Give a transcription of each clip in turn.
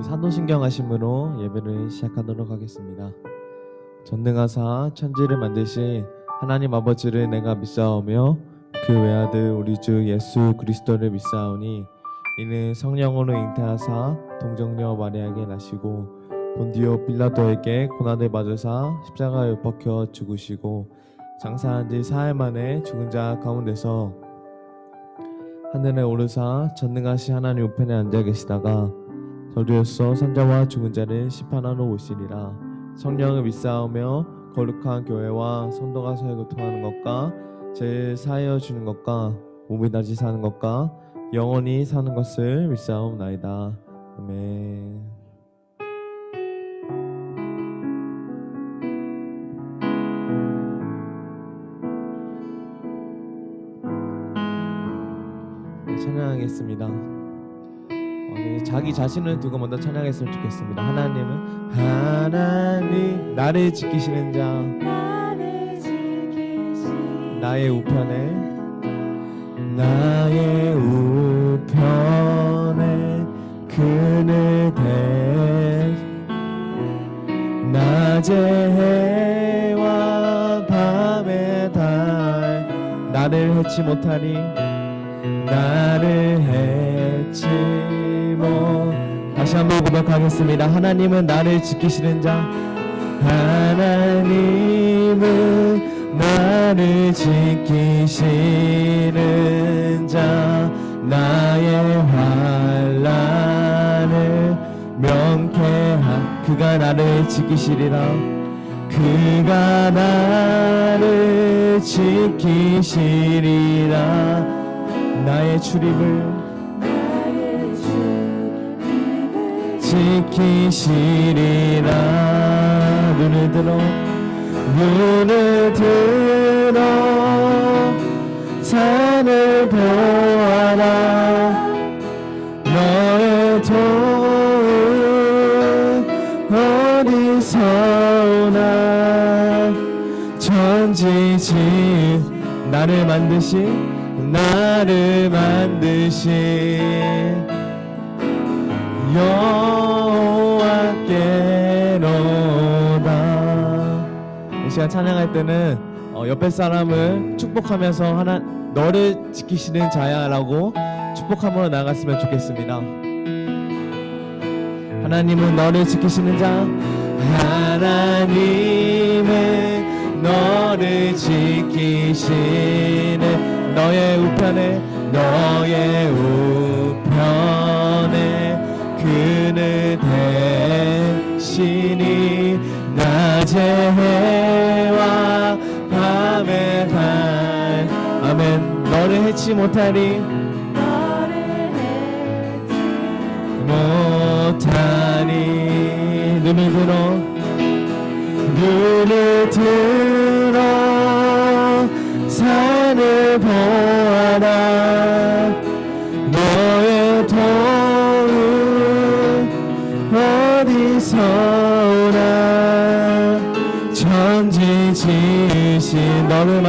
사도신경 하심으로 예배를 시작하도록 하겠습니다. 전능하사 천지를 만드신 하나님 아버지를 내가 믿사오며 그 외아들 우리 주 예수 그리스도를 믿사오니 이는 성령으로 잉태하사 동정녀 마리아에게 나시고 본디오 빌라도에게 고난을 받으사 십자가에 못 박혀 죽으시고 장사한 지 사흘 만에 죽은 자 가운데서 하늘에 오르사 전능하신 하나님 우편에 앉아 계시다가 저주였어 선자와 죽은 자를 심판하러 오시리라. 성령을 믿사오며 거룩한 교회와 성도가 서로 교통하는 것과 죄를 사하여 주는 것과 몸이 다시 사는 것과 영원히 사는 것을 믿사옵나이다. 아멘. 찬양하겠습니다. 자기 자신을 두고 먼저 찬양했으면 좋겠습니다. 하나님 나를 지키시는 자, 나의 우편에 그늘 낮에 해와 밤에 달 나를 해치 못하리 나를 해치 다시 한번 고백하겠습니다. 하나님은 나를 지키시는 자, 하나님은 나를 지키시는 자, 나의 환난을 명쾌한 그가 나를 지키시리라. 그가 나를 지키시리라. 나의 출입을 지키시리라. 눈을 들어 산을 보아라. 너의 도움 어디서 오나. 천지지 나를 만드신 여호와께로다. 이 시간 찬양할 때는 옆에 사람을 축복하면서 너를 지키시는 자야 라고 축복함으로 나갔으면 좋겠습니다. 하나님은 너를 지키시는 자, 하나님은 너를 지키시는 너의 우편에 그늘 대신이 낮의 해와 밤의 달 아멘. 너를 해치 못하리 눈을 들어 산을 보아라. 너의 도움 어디서 오나. 천지 지으신 너를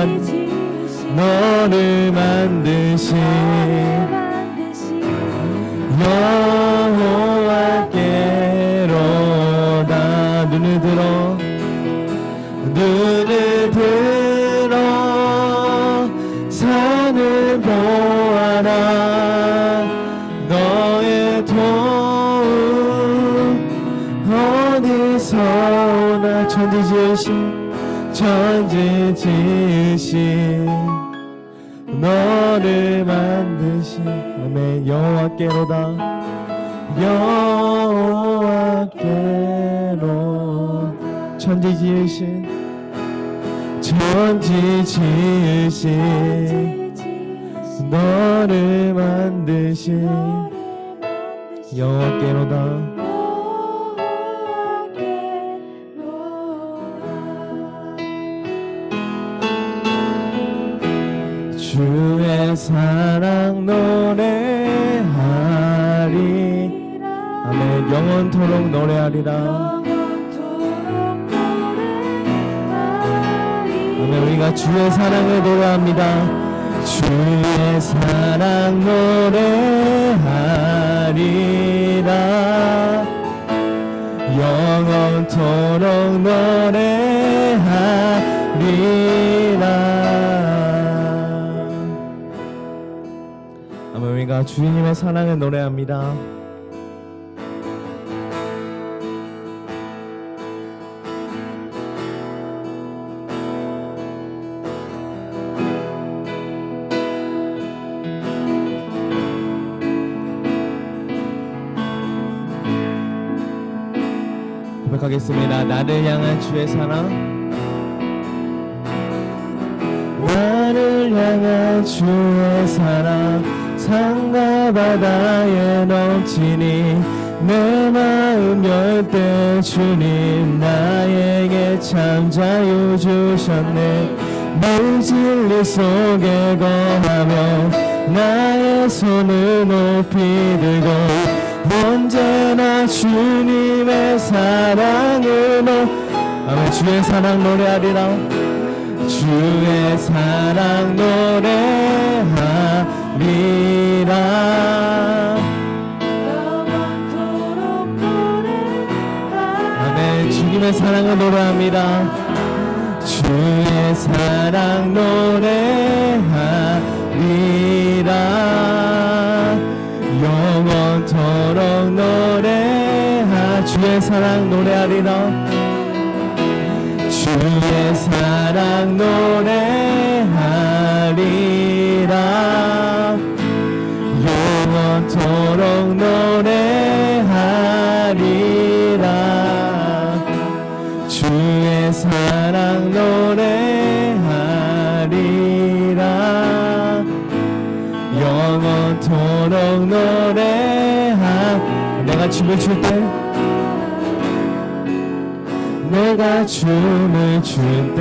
만드신 여호와께로다. 눈을 들어 산을 보아라. 너의 도움 어디서 오나. 천지 지으신 너를 만드신 아멘. 여호와께로다. 천지 지으신 너를 만드신 여호와께로다. 주의 사랑 노래하리 아멘. 영원토록 노래하리라. 아멘. 우리가 주의 사랑을 노래합니다. 주의 사랑 노래하리라. 영원토록 노래하리라. 아멘. 우리가 주님의 사랑을 노래합니다. 고백하겠습니다. 나를 향한 주의 사랑, 나를 향한 주의 사랑, 산과 바다에 넘치니 내 마음 열 때 주님 나에게 참 자유 주셨네. 늘 진리 속에 거하며 나의 손을 높이 들고 언제나 주님의 사랑으로 아멘. 주의 사랑 노래하리라. 주의 사랑 노래하리라. 아멘. 주님의 사랑을 노래합니다. 주의 사랑 노래하리라. 영원토록 노래하. 주의 사랑 노래하리라. 주의 사랑 노래하리라. 영원토록 노래하리라. 주의 사랑 노래하리라. 영원토록 노래하. 내가 춤을 출 때, 내가 춤을 출 때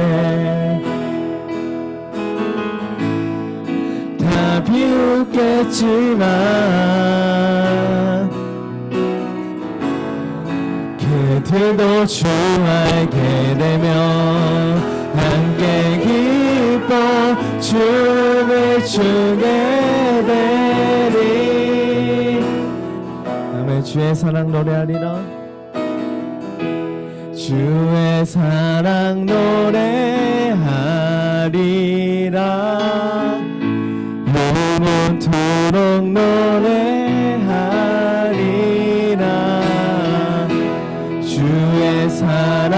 다 비웃겠지만 그들도 주 알게 되면 함께 기뻐 춤을 추게 되리. 아멘. 주의 사랑 노래하리라. 주의 사랑 노래하리라. 영원토록 노래하리라. 주의 사랑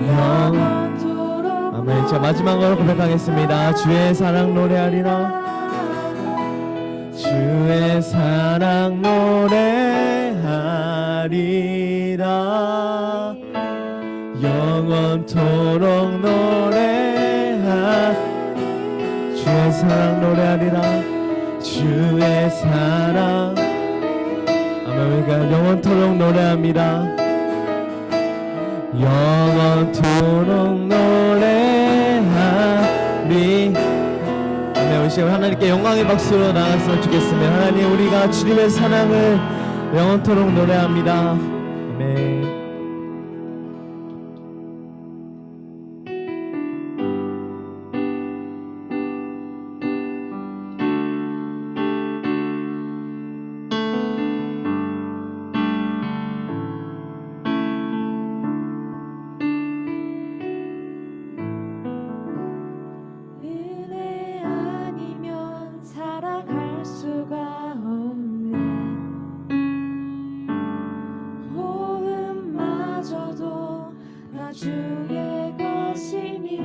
영원토록. 아멘. 자, 마지막으로 고백하겠습니다. 주의 사랑 노래하리라. 주의 사랑 노래하리라. 영원토록 노래하. 주의 사랑 노래하리라. 주의 사랑. 아멘. 우리가 영원토록 노래합니다. 영원토록 노래하리. 우리 시간 하나님께 영광의 박수로 나갔으면 좋겠습니다. 하나님, 우리가 주님의 사랑을 영원토록 노래합니다. 아멘. 주의 것이니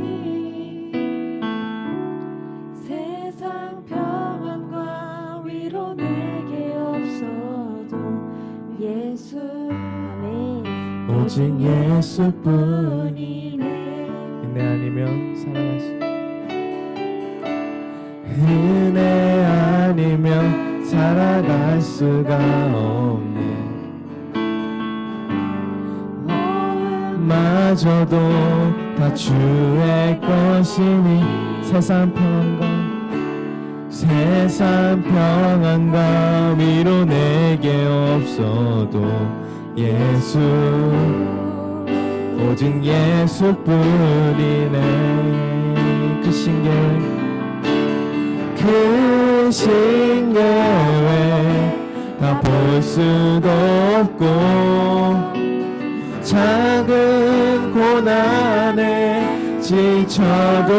세상 평안과 위로 내게 없어도 예수. 아멘. 오직 예수뿐이네. 은혜 아니면 살아갈 수 은혜 아니면 살아갈 수가 없네. 마저도 다 주의 것이니 세상 평안과 위로 내게 없어도 예수, 오직 예수뿐이네. 그 크신 계획 다 볼 수도 없고 작은 고난에 지쳐도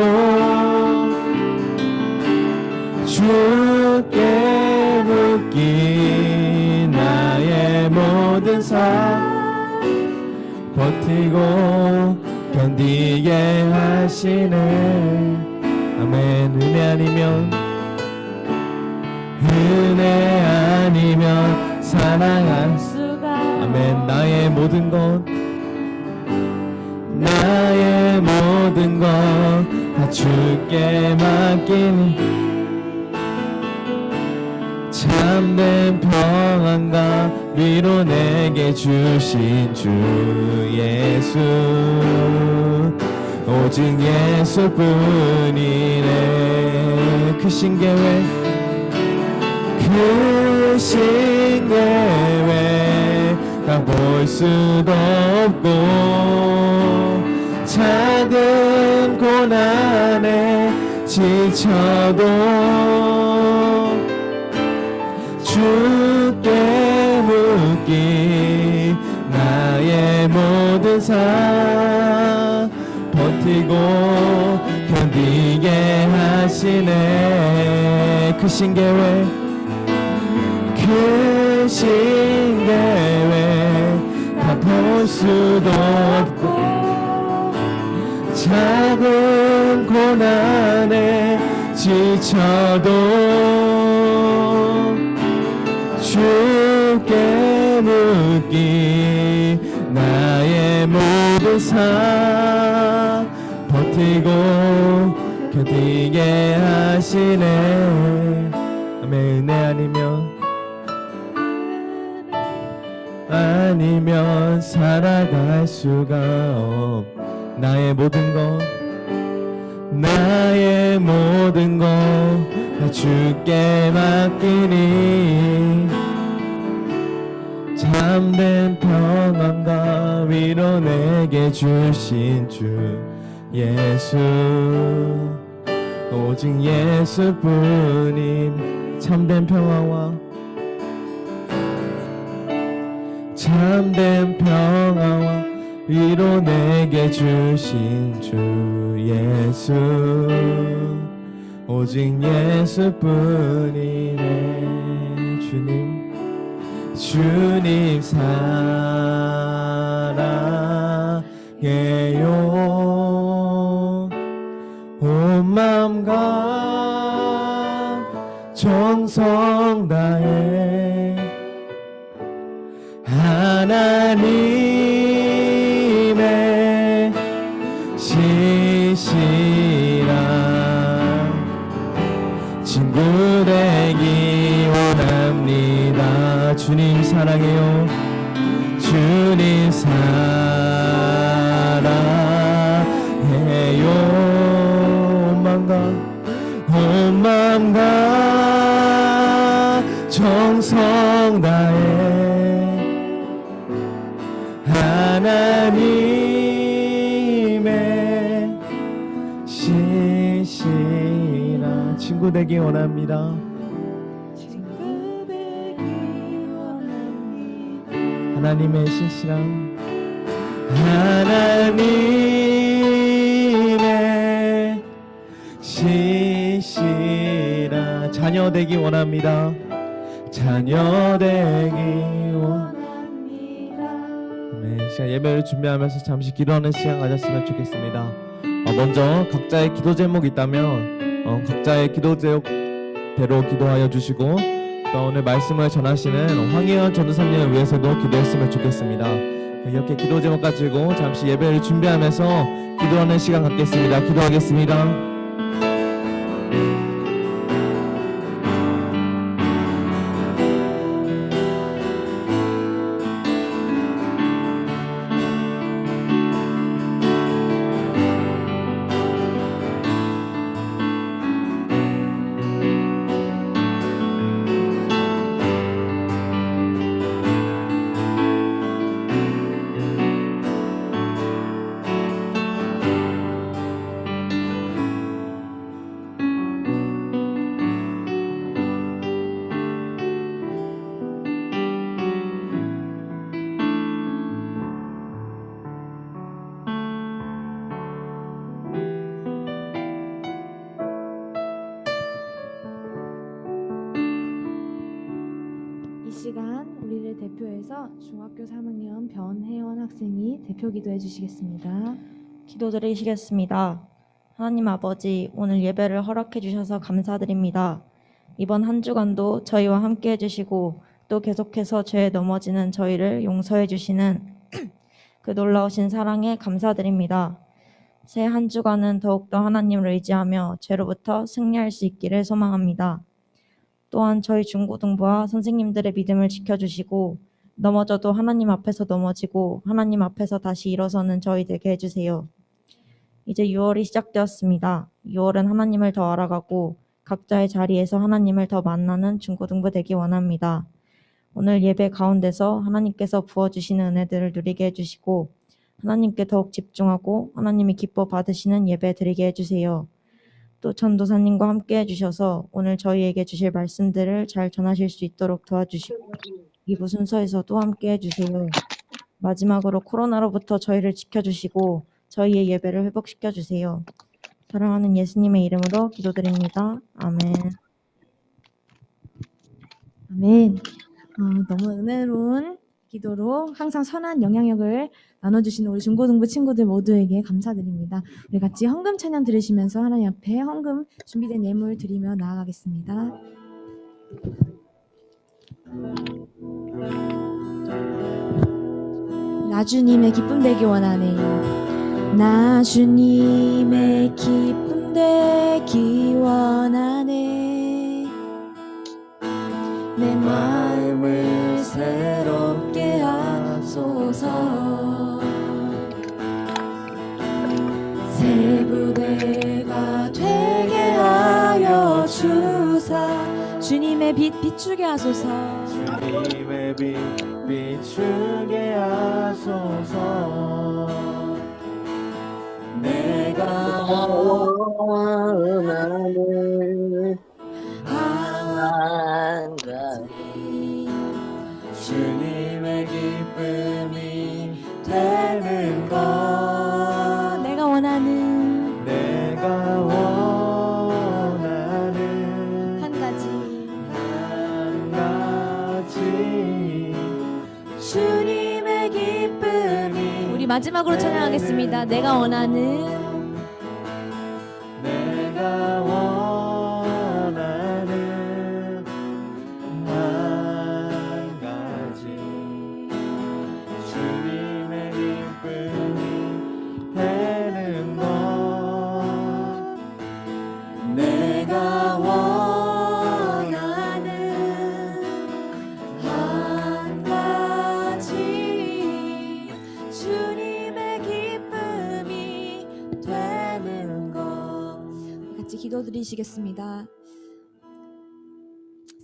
주께 묻기 나의 모든 삶 버티고 견디게 하시네. 아멘. 은혜 아니면 사랑할 수가 아멘. 나의 모든 것 다 주께 맡기니 참된 평안과 위로 내게 주신 주 예수 오직 예수뿐이네. 크신 계획 다 볼 수도 없고 작은 고난에 지쳐도 주께 묻기 나의 모든 삶 버티고 견디게 하시네. 크신 계획 다 볼 수도 없고 작은 고난에 지쳐도 주께 묻기 나의 모든 삶 버티고 견디게 하시네. 아멘. 은혜 아니면 살아갈 수가 없. 나의 모든 것 다 주께 맡기니 참된 평안과 위로 내게 주신 주 예수 오직 예수뿐인 참된 평화와 위로 내게 주신 주 예수 오직 예수뿐이네. 주님 사랑해요. 온 마음과 정성 다해 하나님의 신실한 친구 되기 원합니다. 주님 사랑해요. 주님 사랑해요. 온 마음과 정성 다해 하나님의 신실한 친구 되기 원합니다. 하나님의 신실한 자녀 되기 원합니다. 자녀 되기 원합니다. 네, 시간 예배를 준비하면서 잠시 기도하는 시간 가졌으면 좋겠습니다. 먼저 각자의 기도 제목이 있다면 각자의 기도 제목대로 기도하여 주시고 또 오늘 말씀을 전하시는 황희연 전도사님을 위해서도 기도했으면 좋겠습니다. 이렇게 기도 제목 가지고 잠시 예배를 준비하면서 기도하는 시간 갖겠습니다. 기도하겠습니다. 저희를 대표해서 중학교 3학년 변혜원 학생이 대표 기도해 주시겠습니다. 기도드리시겠습니다. 하나님 아버지, 오늘 예배를 허락해 주셔서 감사드립니다. 이번 한 주간도 저희와 함께 해주시고 또 계속해서 죄에 넘어지는 저희를 용서해 주시는 그 놀라우신 사랑에 감사드립니다. 새 한 주간은 더욱더 하나님을 의지하며 죄로부터 승리할 수 있기를 소망합니다. 또한 저희 중고등부와 선생님들의 믿음을 지켜주시고 넘어져도 하나님 앞에서 넘어지고 하나님 앞에서 다시 일어서는 저희 되게 해주세요. 이제 6월이 시작되었습니다. 6월은 하나님을 더 알아가고 각자의 자리에서 하나님을 더 만나는 중고등부 되기 원합니다. 오늘 예배 가운데서 하나님께서 부어주시는 은혜들을 누리게 해주시고 하나님께 더욱 집중하고 하나님이 기뻐 받으시는 예배 드리게 해주세요. 또 전도사님과 함께 해주셔서 오늘 저희에게 주실 말씀들을 잘 전하실 수 있도록 도와주시고 2부 순서에서도 함께 해주세요. 마지막으로 코로나로부터 저희를 지켜주시고 저희의 예배를 회복시켜주세요. 사랑하는 예수님의 이름으로 기도드립니다. 아멘. 아멘. 너무 은혜로운 기도로 항상 선한 영향력을 나눠주시는 우리 중고등부 친구들 모두에게 감사드립니다. 우리 같이 헌금 찬양 들으시면서 하나님 앞에 헌금 준비된 예물 드리며 나아가겠습니다. 나 주님의 기쁨 되기 원하네. 나 주님의 기쁨 되기 원하네. 내 마음을 새롭게 하소서. 새 부대가 되게 하여 주사. 주님의 빛 비추게 하소서. 주님의 빛 비추게 하소서. 내가 원하는 한 가지 주님의 기쁨이 되는 것. 내가 원하는 내가 원하는 한 가지 한 가지 주님의 기쁨이. 우리 마지막으로 찬양하겠습니다. 내가 원하는 내가 원하는 한 가지 주님의 기쁨이 되는 것. 내가 원하는 한 가지 주님의 기쁨이 되는 것. 같이 기도드리시겠습니다.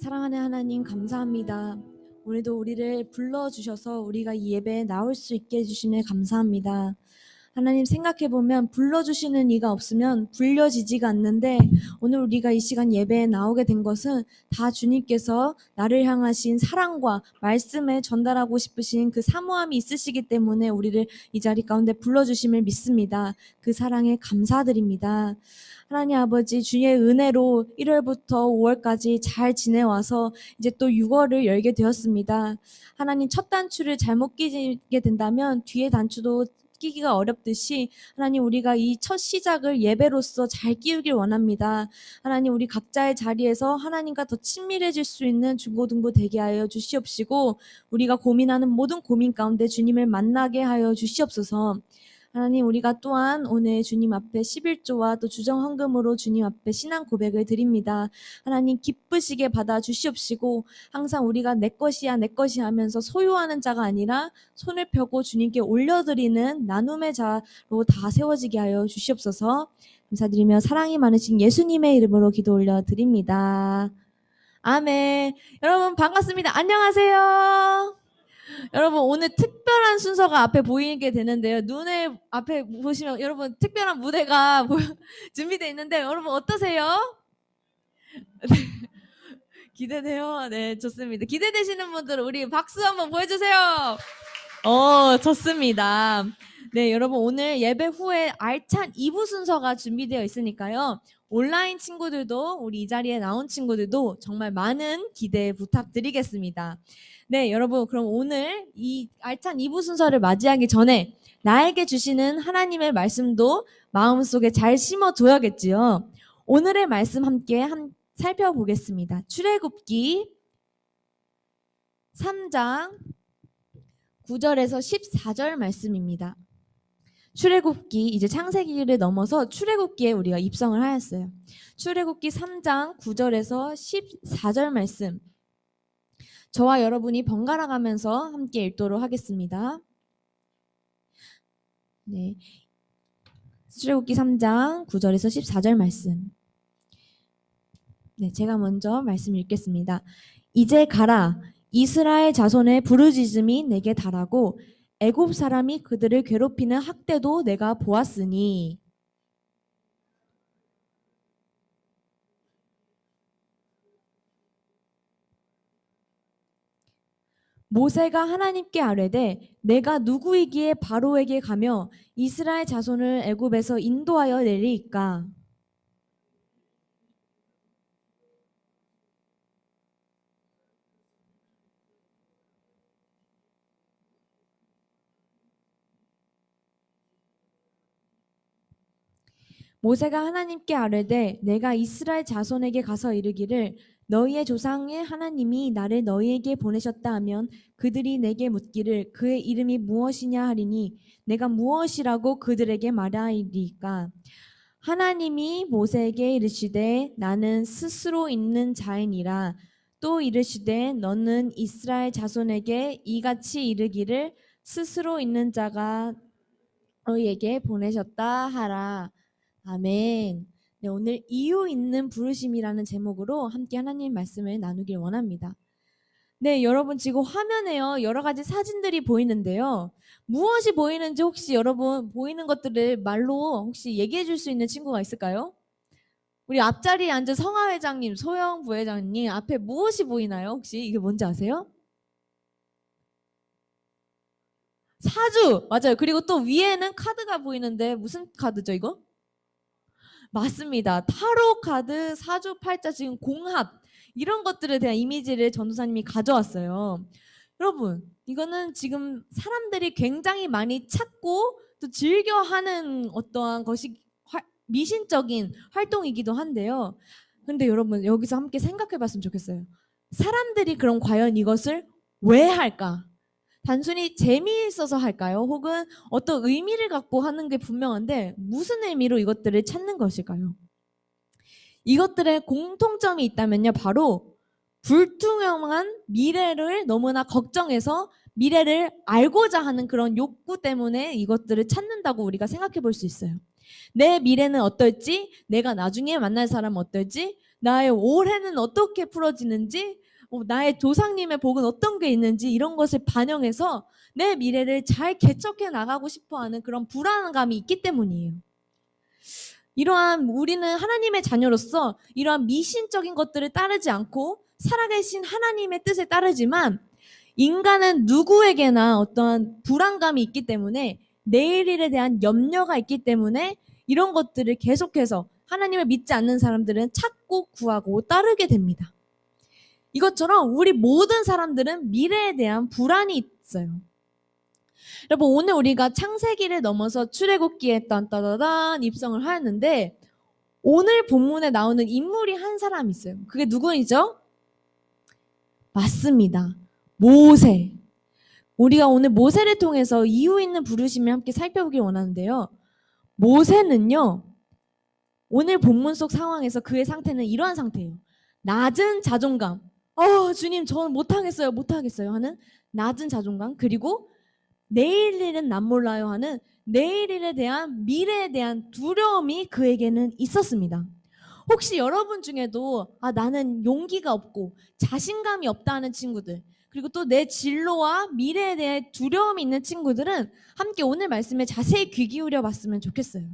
사랑하는 하나님 감사합니다. 오늘도 우리를 불러주셔서 우리가 이 예배에 나올 수 있게 해주심에 감사합니다. 하나님 생각해보면 불러주시는 이가 없으면 불려지지가 않는데 오늘 우리가 이 시간 예배에 나오게 된 것은 다 주님께서 나를 향하신 사랑과 말씀에 전달하고 싶으신 그 사모함이 있으시기 때문에 우리를 이 자리 가운데 불러주심을 믿습니다. 그 사랑에 감사드립니다. 하나님 아버지 주의 은혜로 1월부터 5월까지 잘 지내와서 이제 또 6월을 열게 되었습니다. 하나님 첫 단추를 잘못 끼게 된다면 뒤에 단추도 끼기가 어렵듯이 하나님 우리가 이 첫 시작을 예배로서 잘 끼우길 원합니다. 하나님 우리 각자의 자리에서 하나님과 더 친밀해질 수 있는 중고등부 되게 하여 주시옵시고 우리가 고민하는 모든 고민 가운데 주님을 만나게 하여 주시옵소서. 하나님 우리가 또한 오늘 주님 앞에 11조와 또 주정 헌금으로 주님 앞에 신앙 고백을 드립니다. 하나님 기쁘시게 받아 주시옵시고 항상 우리가 내 것이야 내 것이 하면서 소유하는 자가 아니라 손을 펴고 주님께 올려드리는 나눔의 자로 다 세워지게 하여 주시옵소서. 감사드리며 사랑이 많으신 예수님의 이름으로 기도 올려드립니다. 아멘. 여러분 반갑습니다. 안녕하세요. 여러분 오늘 특별한 순서가 앞에 보이게 되는데요. 눈에 앞에 보시면 여러분 특별한 무대가 준비되어 있는데 여러분 어떠세요? 기대돼요? 네, 좋습니다. 기대되시는 분들은 우리 박수 한번 보여주세요. 좋습니다. 네, 여러분 오늘 예배 후에 알찬 2부 순서가 준비되어 있으니까요. 온라인 친구들도 우리 이 자리에 나온 친구들도 정말 많은 기대 부탁드리겠습니다. 네, 여러분 그럼 오늘 이 알찬 2부 순서를 맞이하기 전에 나에게 주시는 하나님의 말씀도 마음속에 잘 심어둬야겠지요. 오늘의 말씀 함께 살펴보겠습니다. 출애굽기 3장 9절에서 14절 말씀입니다. 출애굽기 이제 창세기를 넘어서 출애굽기에 우리가 입성을 하였어요. 출애굽기 3장 9절에서 14절 말씀 저와 여러분이 번갈아 가면서 함께 읽도록 하겠습니다. 네. 출애굽기 3장 9절에서 14절 말씀. 네, 제가 먼저 말씀 읽겠습니다. 이제 가라. 이스라엘 자손의 부르짖음이 내게 달하고 애굽 사람이 그들을 괴롭히는 학대도 내가 보았으니 모세가 하나님께 아뢰되 내가 누구이기에 바로에게 가며 이스라엘 자손을 애굽에서 인도하여 내리이까. 모세가 하나님께 아뢰되 내가 이스라엘 자손에게 가서 이르기를 너희의 조상의 하나님이 나를 너희에게 보내셨다 하면 그들이 내게 묻기를 그의 이름이 무엇이냐 하리니 내가 무엇이라고 그들에게 말하리이까. 하나님이 모세에게 이르시되 나는 스스로 있는 자이니라. 또 이르시되 너는 이스라엘 자손에게 이같이 이르기를 스스로 있는 자가 너희에게 보내셨다 하라. 아멘. 네, 오늘 이유 있는 부르심이라는 제목으로 함께 하나님 말씀을 나누길 원합니다. 네, 여러분 지금 화면에요. 여러 가지 사진들이 보이는데요. 무엇이 보이는지 혹시 여러분 보이는 것들을 말로 혹시 얘기해 줄 수 있는 친구가 있을까요? 우리 앞자리에 앉은 성하 회장님, 소영 부회장님 앞에 무엇이 보이나요? 혹시 이게 뭔지 아세요? 사주! 맞아요. 그리고 또 위에는 카드가 보이는데 무슨 카드죠 이거? 맞습니다. 타로 카드, 사주 팔자, 지금 공합 이런 것들에 대한 이미지를 전도사님이 가져왔어요. 여러분 이거는 지금 사람들이 굉장히 많이 찾고 또 즐겨하는 어떠한 것이 미신적인 활동이기도 한데요. 근데 여러분 여기서 함께 생각해 봤으면 좋겠어요. 사람들이 그럼 과연 이것을 왜 할까? 단순히 재미있어서 할까요? 혹은 어떤 의미를 갖고 하는 게 분명한데 무슨 의미로 이것들을 찾는 것일까요? 이것들의 공통점이 있다면요. 바로 불투명한 미래를 너무나 걱정해서 미래를 알고자 하는 그런 욕구 때문에 이것들을 찾는다고 우리가 생각해 볼 수 있어요. 내 미래는 어떨지, 내가 나중에 만날 사람은 어떨지, 나의 올해는 어떻게 풀어지는지, 나의 조상님의 복은 어떤 게 있는지 이런 것을 반영해서 내 미래를 잘 개척해 나가고 싶어하는 그런 불안감이 있기 때문이에요. 이러한 우리는 하나님의 자녀로서 이러한 미신적인 것들을 따르지 않고 살아계신 하나님의 뜻을 따르지만 인간은 누구에게나 어떠한 불안감이 있기 때문에 내일 일에 대한 염려가 있기 때문에 이런 것들을 계속해서 하나님을 믿지 않는 사람들은 찾고 구하고 따르게 됩니다. 이것처럼 우리 모든 사람들은 미래에 대한 불안이 있어요. 여러분 오늘 우리가 창세기를 넘어서 출애굽기에 딴따다단 입성을 하였는데 오늘 본문에 나오는 인물이 한 사람 있어요. 그게 누구이죠? 맞습니다. 모세. 우리가 오늘 모세를 통해서 이유 있는 부르심을 함께 살펴보길 원하는데요. 모세는요. 오늘 본문 속 상황에서 그의 상태는 이러한 상태예요. 낮은 자존감. 주님 저는 못하겠어요 하는 낮은 자존감. 그리고 내일 일은 난 몰라요 하는 내일 일에 대한 미래에 대한 두려움이 그에게는 있었습니다. 혹시 여러분 중에도 나는 용기가 없고 자신감이 없다 하는 친구들 그리고 또 내 진로와 미래에 대해 두려움이 있는 친구들은 함께 오늘 말씀에 자세히 귀 기울여 봤으면 좋겠어요.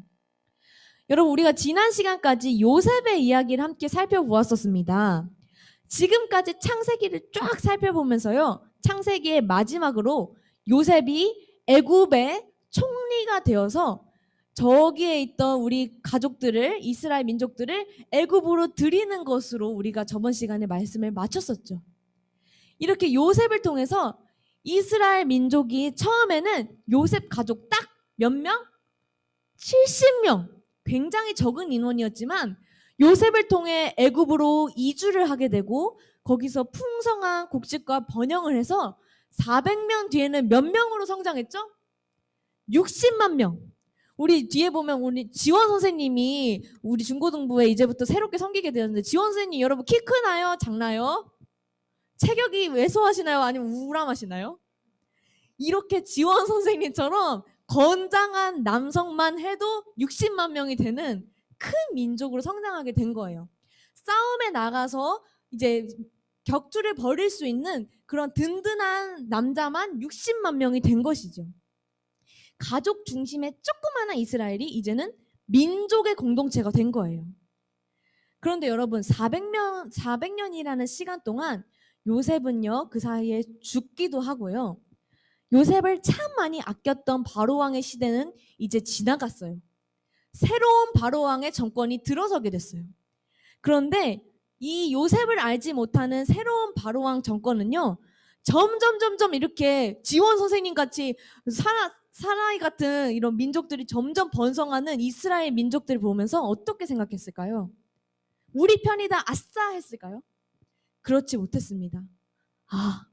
여러분 우리가 지난 시간까지 요셉의 이야기를 함께 살펴보았었습니다. 지금까지 창세기를 쫙 살펴보면서요. 창세기의 마지막으로 요셉이 애굽의 총리가 되어서 저기에 있던 우리 가족들을, 이스라엘 민족들을 애굽으로 들이는 것으로 우리가 저번 시간에 말씀을 마쳤었죠. 이렇게 요셉을 통해서 이스라엘 민족이 처음에는 요셉 가족 딱 몇 명? 70명. 굉장히 적은 인원이었지만 요셉을 통해 애굽으로 이주를 하게 되고 거기서 풍성한 곡식과 번영을 해서 400명 뒤에는 몇 명으로 성장했죠? 60만 명. 우리 뒤에 보면 우리 지원 선생님이 우리 중고등부에 이제부터 새롭게 섬기게 되었는데, 지원 선생님 여러분 키 크나요? 작나요? 체격이 왜소하시나요? 아니면 우람하시나요? 이렇게 지원 선생님처럼 건장한 남성만 해도 60만 명이 되는 큰 민족으로 성장하게 된 거예요. 싸움에 나가서 이제 격투를 벌일 수 있는 그런 든든한 남자만 60만 명이 된 것이죠. 가족 중심의 조그마한 이스라엘이 이제는 민족의 공동체가 된 거예요. 그런데 여러분 400년이라는 시간 동안 요셉은요 그 사이에 죽기도 하고요. 요셉을 참 많이 아꼈던 바로왕의 시대는 이제 지나갔어요. 새로운 바로왕의 정권이 들어서게 됐어요. 그런데 이 요셉을 알지 못하는 새로운 바로왕 정권은요 점점 이렇게 지원 선생님 같이 사나이 같은 이런 민족들이 점점 번성하는 이스라엘 민족들을 보면서 어떻게 생각했을까요? 우리 편이다 아싸 했을까요? 그렇지 못했습니다. 아,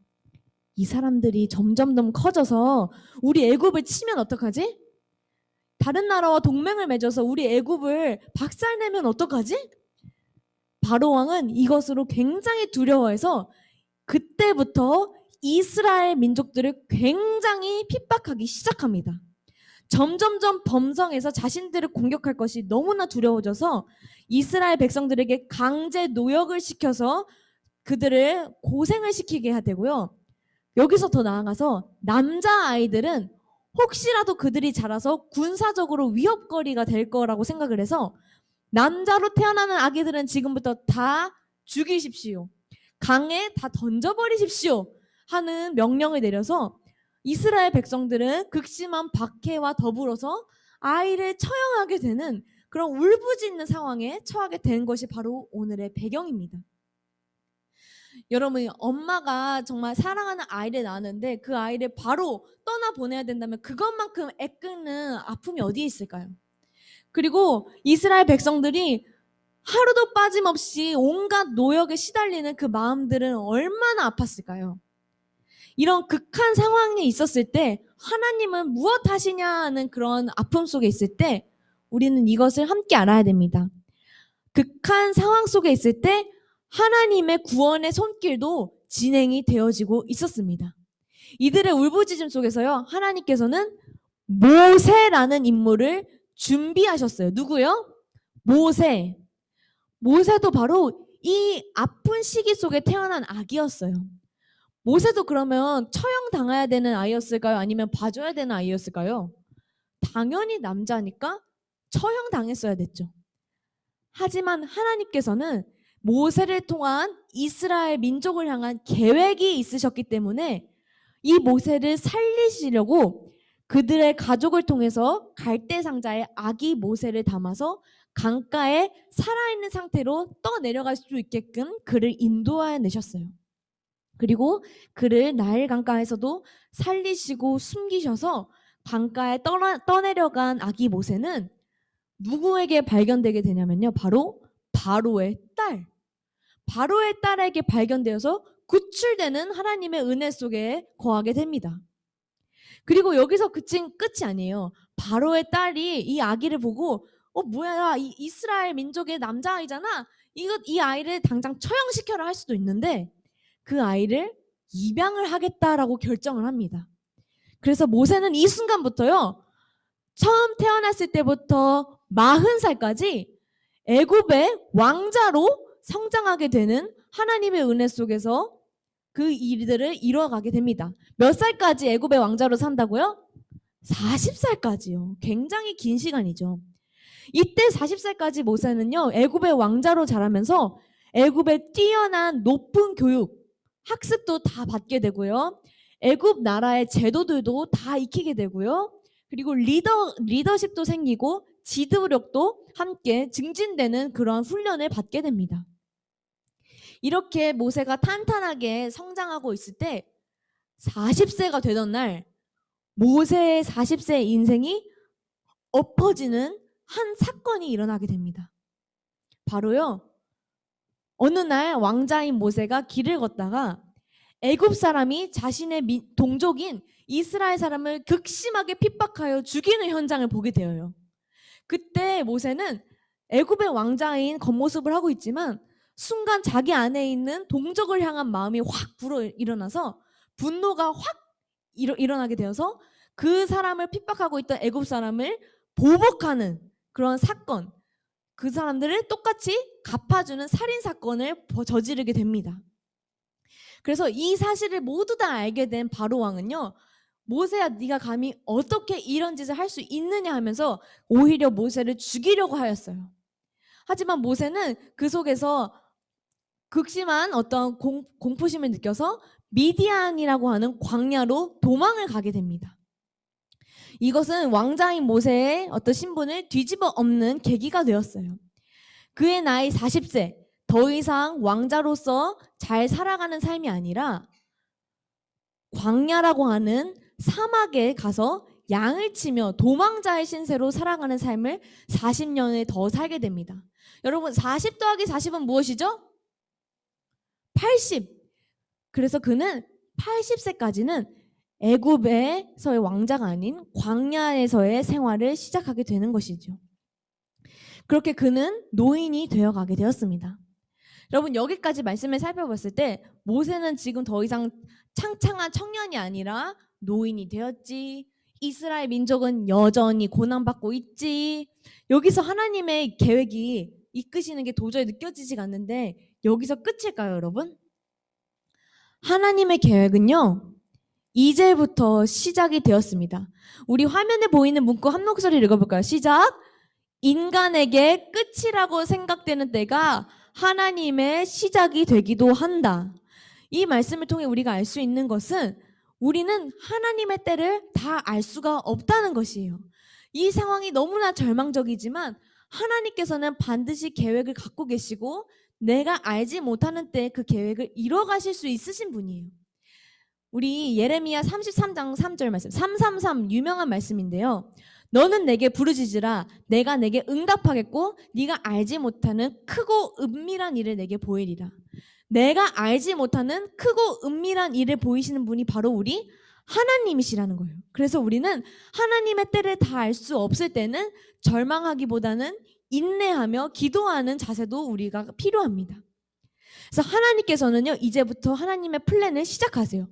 이 사람들이 점점 커져서 우리 애굽을 치면 어떡하지? 다른 나라와 동맹을 맺어서 우리 애굽을 박살내면 어떡하지? 바로왕은 이것으로 굉장히 두려워해서 그때부터 이스라엘 민족들을 굉장히 핍박하기 시작합니다. 점점점 범성해서 자신들을 공격할 것이 너무나 두려워져서 이스라엘 백성들에게 강제 노역을 시켜서 그들을 고생을 시키게 되고요. 여기서 더 나아가서 남자아이들은 혹시라도 그들이 자라서 군사적으로 위협거리가 될 거라고 생각을 해서 남자로 태어나는 아기들은 지금부터 다 죽이십시오. 강에 다 던져버리십시오. 하는 명령을 내려서 이스라엘 백성들은 극심한 박해와 더불어서 아이를 처형하게 되는 그런 울부짖는 상황에 처하게 된 것이 바로 오늘의 배경입니다. 여러분, 엄마가 정말 사랑하는 아이를 낳았는데 그 아이를 바로 떠나보내야 된다면 그것만큼 애끓는 아픔이 어디에 있을까요? 그리고 이스라엘 백성들이 하루도 빠짐없이 온갖 노역에 시달리는 그 마음들은 얼마나 아팠을까요? 이런 극한 상황에 있었을 때 하나님은 무엇 하시냐 하는 그런 아픔 속에 있을 때 우리는 이것을 함께 알아야 됩니다. 극한 상황 속에 있을 때 하나님의 구원의 손길도 진행이 되어지고 있었습니다. 이들의 울부짖음 속에서요, 하나님께서는 모세라는 인물을 준비하셨어요. 누구요? 모세. 모세도 바로 이 아픈 시기 속에 태어난 아기였어요. 모세도 그러면 처형당해야 되는 아이였을까요? 아니면 봐줘야 되는 아이였을까요? 당연히 남자니까 처형당했어야 됐죠. 하지만 하나님께서는 모세를 통한 이스라엘 민족을 향한 계획이 있으셨기 때문에 이 모세를 살리시려고 그들의 가족을 통해서 갈대 상자에 아기 모세를 담아서 강가에 살아있는 상태로 떠내려갈 수 있게끔 그를 인도하여 내셨어요. 그리고 그를 나일 강가에서도 살리시고 숨기셔서 강가에 떠내려간 아기 모세는 누구에게 발견되게 되냐면요, 바로 바로의 딸. 바로의 딸에게 발견되어서 구출되는 하나님의 은혜 속에 거하게 됩니다. 그리고 여기서 끝이 아니에요. 바로의 딸이 이 아기를 보고 뭐야, 이 이스라엘 민족의 남자아이잖아. 이 아이를 당장 처형시켜라 할 수도 있는데 그 아이를 입양을 하겠다라고 결정을 합니다. 그래서 모세는 이 순간부터요, 처음 태어났을 때부터 40살까지 애굽의 왕자로 성장하게 되는 하나님의 은혜 속에서 그 일들을 이뤄가게 됩니다. 몇 살까지 애굽의 왕자로 산다고요? 40살까지요. 굉장히 긴 시간이죠. 이때 40살까지 모세는요, 애굽의 왕자로 자라면서 애굽의 뛰어난 높은 교육, 학습도 다 받게 되고요. 애굽 나라의 제도들도 다 익히게 되고요. 그리고 리더십도 생기고 지도력도 함께 증진되는 그런 훈련을 받게 됩니다. 이렇게 모세가 탄탄하게 성장하고 있을 때 40세가 되던 날 모세의 40세 인생이 엎어지는 한 사건이 일어나게 됩니다. 바로요, 어느 날 왕자인 모세가 길을 걷다가 애굽 사람이 자신의 동족인 이스라엘 사람을 극심하게 핍박하여 죽이는 현장을 보게 되어요. 그때 모세는 애굽의 왕자인 겉모습을 하고 있지만 순간 자기 안에 있는 동족을 향한 마음이 확 불어 일어나서 분노가 확 일어나게 되어서 그 사람을 핍박하고 있던 애굽 사람을 보복하는 그런 사건, 그 사람들을 똑같이 갚아주는 살인 사건을 저지르게 됩니다. 그래서 이 사실을 모두 다 알게 된 바로 왕은요, 모세야 네가 감히 어떻게 이런 짓을 할 수 있느냐 하면서 오히려 모세를 죽이려고 하였어요. 하지만 모세는 그 속에서 극심한 어떤 공포심을 느껴서 미디안이라고 하는 광야로 도망을 가게 됩니다. 이것은 왕자인 모세의 어떤 신분을 뒤집어 엎는 계기가 되었어요. 그의 나이 40세, 더 이상 왕자로서 잘 살아가는 삶이 아니라 광야라고 하는 사막에 가서 양을 치며 도망자의 신세로 살아가는 삶을 40년을 더 살게 됩니다. 여러분, 40 더하기 40은 무엇이죠? 80. 그래서 그는 80세까지는 애굽에서의 왕자가 아닌 광야에서의 생활을 시작하게 되는 것이죠. 그렇게 그는 노인이 되어가게 되었습니다. 여러분, 여기까지 말씀을 살펴봤을 때 모세는 지금 더 이상 창창한 청년이 아니라 노인이 되었지. 이스라엘 민족은 여전히 고난받고 있지. 여기서 하나님의 계획이 이끄시는 게 도저히 느껴지지가 않는데 여기서 끝일까요, 여러분? 하나님의 계획은요, 이제부터 시작이 되었습니다. 우리 화면에 보이는 문구 한 목소리 읽어볼까요? 시작! 인간에게 끝이라고 생각되는 때가 하나님의 시작이 되기도 한다. 이 말씀을 통해 우리가 알 수 있는 것은 우리는 하나님의 때를 다 알 수가 없다는 것이에요. 이 상황이 너무나 절망적이지만 하나님께서는 반드시 계획을 갖고 계시고 내가 알지 못하는 때 그 계획을 이뤄가실 수 있으신 분이에요. 우리 예레미야 33장 3절 말씀, 333 유명한 말씀인데요. 너는 내게 부르짖으라 내가 내게 응답하겠고 네가 알지 못하는 크고 은밀한 일을 내게 보이리라. 내가 알지 못하는 크고 은밀한 일을 보이시는 분이 바로 우리 하나님이시라는 거예요. 그래서 우리는 하나님의 때를 다 알 수 없을 때는 절망하기보다는 인내하며 기도하는 자세도 우리가 필요합니다. 그래서 하나님께서는요, 이제부터 하나님의 플랜을 시작하세요.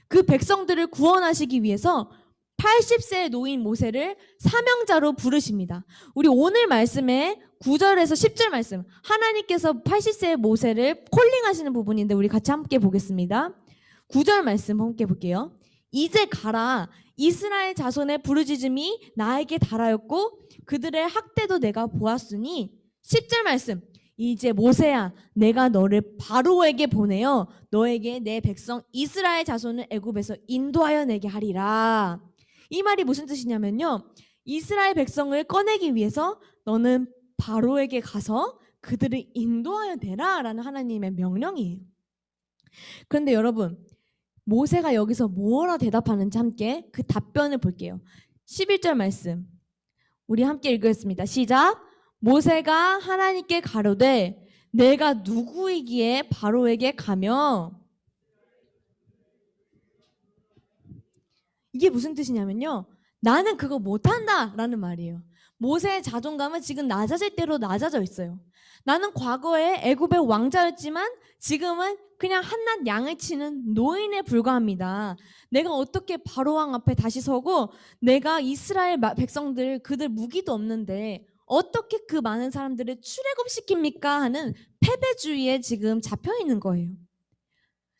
그 백성들을 구원하시기 위해서 80세의 노인 모세를 사명자로 부르십니다. 우리 오늘 말씀에 9절에서 10절 말씀, 하나님께서 80세의 모세를 콜링하시는 부분인데 우리 같이 함께 보겠습니다. 9절 말씀 함께 볼게요. 이제 가라. 이스라엘 자손의 부르짖음이 나에게 달하였고 그들의 학대도 내가 보았으니 10절 말씀, 이제 모세야 내가 너를 바로에게 보내어 너에게 내 백성 이스라엘 자손을 애굽에서 인도하여 내게 하리라. 이 말이 무슨 뜻이냐면요, 이스라엘 백성을 꺼내기 위해서 너는 바로에게 가서 그들을 인도하여 내라 라는 하나님의 명령이에요. 그런데 여러분, 모세가 여기서 뭐라 대답하는지 함께 그 답변을 볼게요. 11절 말씀 우리 함께 읽겠습니다. 시작! 모세가 하나님께 가로되 내가 누구이기에 바로에게 가며. 이게 무슨 뜻이냐면요, 나는 그거 못한다 라는 말이에요. 모세의 자존감은 지금 낮아질 대로 낮아져 있어요. 나는 과거에 애굽의 왕자였지만 지금은 그냥 한낱 양을 치는 노인에 불과합니다. 내가 어떻게 바로왕 앞에 다시 서고 내가 이스라엘 백성들 그들 무기도 없는데 어떻게 그 많은 사람들을 출애굽시킵니까 하는 패배주의에 지금 잡혀 있는 거예요.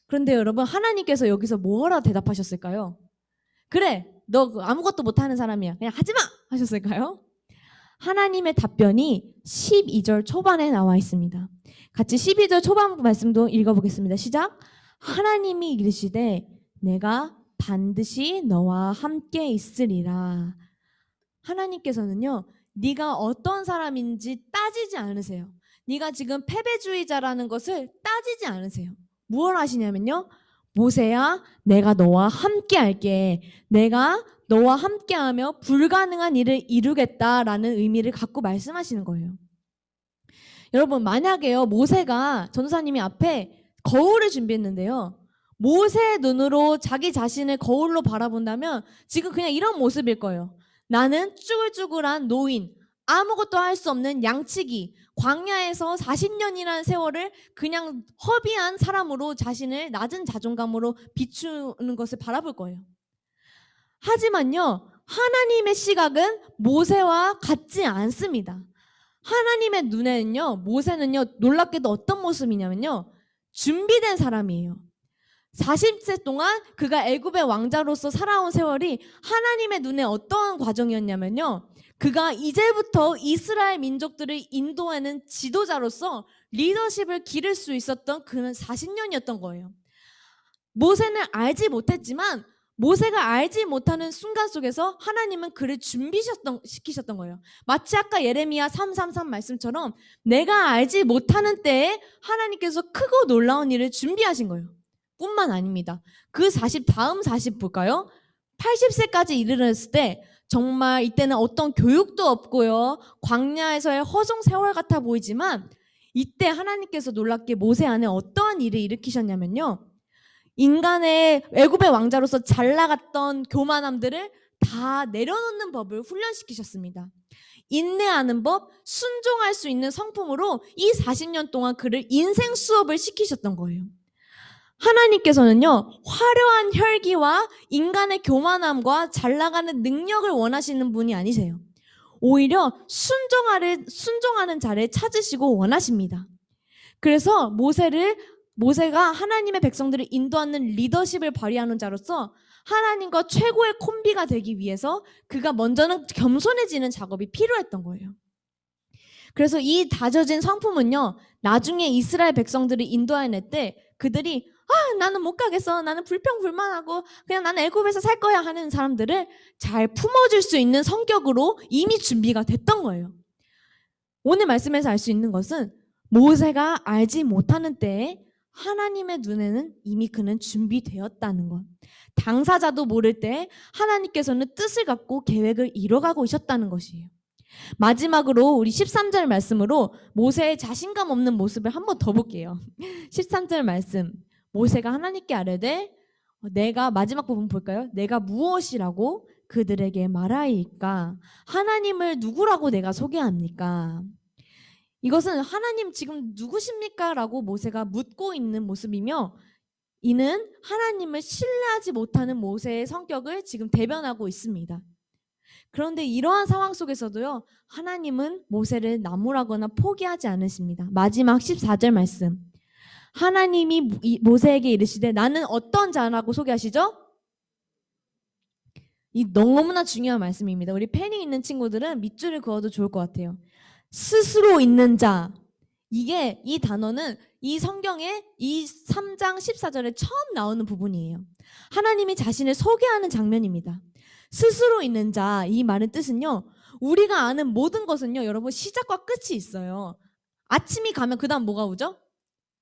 그런데 여러분, 하나님께서 여기서 뭐라 대답하셨을까요? 그래, 너 아무것도 못하는 사람이야, 그냥 하지마 하셨을까요? 하나님의 답변이 12절 초반에 나와 있습니다. 같이 12절 초반 말씀도 읽어보겠습니다. 시작! 하나님이 이르시되 내가 반드시 너와 함께 있으리라. 하나님께서는요, 네가 어떤 사람인지 따지지 않으세요. 네가 지금 패배주의자라는 것을 따지지 않으세요. 무엇을 하시냐면요, 모세야, 내가 너와 함께 할게. 내가 너와 함께하며 불가능한 일을 이루겠다라는 의미를 갖고 말씀하시는 거예요. 여러분, 만약에요, 모세가 전도사님이 앞에 거울을 준비했는데요, 모세의 눈으로 자기 자신을 거울로 바라본다면 지금 그냥 이런 모습일 거예요. 나는 쭈글쭈글한 노인, 아무것도 할 수 없는 양치기, 광야에서 40년이라는 세월을 그냥 허비한 사람으로 자신을 낮은 자존감으로 비추는 것을 바라볼 거예요. 하지만요, 하나님의 시각은 모세와 같지 않습니다. 하나님의 눈에는요, 모세는요, 놀랍게도 어떤 모습이냐면요, 준비된 사람이에요. 40세 동안 그가 애굽의 왕자로서 살아온 세월이 하나님의 눈에 어떠한 과정이었냐면요, 그가 이제부터 이스라엘 민족들을 인도하는 지도자로서 리더십을 기를 수 있었던 그는 40년이었던 거예요. 모세는 알지 못했지만 모세가 알지 못하는 순간 속에서 하나님은 그를 시키셨던 거예요. 마치 아까 예레미야 3:33 말씀처럼 내가 알지 못하는 때에 하나님께서 크고 놀라운 일을 준비하신 거예요. 뿐만 아닙니다. 그 40 볼까요? 80세까지 이르렀을 때 정말 이때는 어떤 교육도 없고요, 광야에서의 허송 세월 같아 보이지만 이때 하나님께서 놀랍게 모세 안에 어떠한 일을 일으키셨냐면요, 인간의 애굽의 왕자로서 잘 나갔던 교만함들을 다 내려놓는 법을 훈련시키셨습니다. 인내하는 법, 순종할 수 있는 성품으로 이 40년 동안 그를 인생 수업을 시키셨던 거예요. 하나님께서는요, 화려한 혈기와 인간의 교만함과 잘 나가는 능력을 원하시는 분이 아니세요. 오히려 순종하는 자를 찾으시고 원하십니다. 그래서 모세가 하나님의 백성들을 인도하는 리더십을 발휘하는 자로서 하나님과 최고의 콤비가 되기 위해서 그가 먼저는 겸손해지는 작업이 필요했던 거예요. 그래서 이 다져진 성품은요, 나중에 이스라엘 백성들을 인도해낼 때 그들이 나는 못 가겠어, 나는 불평불만하고 그냥 나는 애굽에서 살 거야 하는 사람들을 잘 품어줄 수 있는 성격으로 이미 준비가 됐던 거예요. 오늘 말씀에서 알 수 있는 것은 모세가 알지 못하는 때에 하나님의 눈에는 이미 그는 준비되었다는 것. 당사자도 모를 때 하나님께서는 뜻을 갖고 계획을 이뤄가고 있었다는 것이에요. 마지막으로 우리 13절 말씀으로 모세의 자신감 없는 모습을 한번 더 볼게요. 13절 말씀, 모세가 하나님께 아뢰되 내가, 마지막 부분 볼까요? 내가 무엇이라고 그들에게 말하이까? 하나님을 누구라고 내가 소개합니까? 이것은 하나님 지금 누구십니까? 라고 모세가 묻고 있는 모습이며, 이는 하나님을 신뢰하지 못하는 모세의 성격을 지금 대변하고 있습니다. 그런데 이러한 상황 속에서도요, 하나님은 모세를 나무라거나 포기하지 않으십니다. 마지막 14절 말씀, 하나님이 모세에게 이르시되 나는 어떤 자라고 소개하시죠? 이 너무나 중요한 말씀입니다. 우리 패닝 있는 친구들은 밑줄을 그어도 좋을 것 같아요. 스스로 있는 자, 이게 이 단어는 이 성경의 이 3장 14절에 처음 나오는 부분이에요. 하나님이 자신을 소개하는 장면입니다. 스스로 있는 자, 이 말의 뜻은요, 우리가 아는 모든 것은요, 여러분 시작과 끝이 있어요. 아침이 가면 그 다음 뭐가 오죠?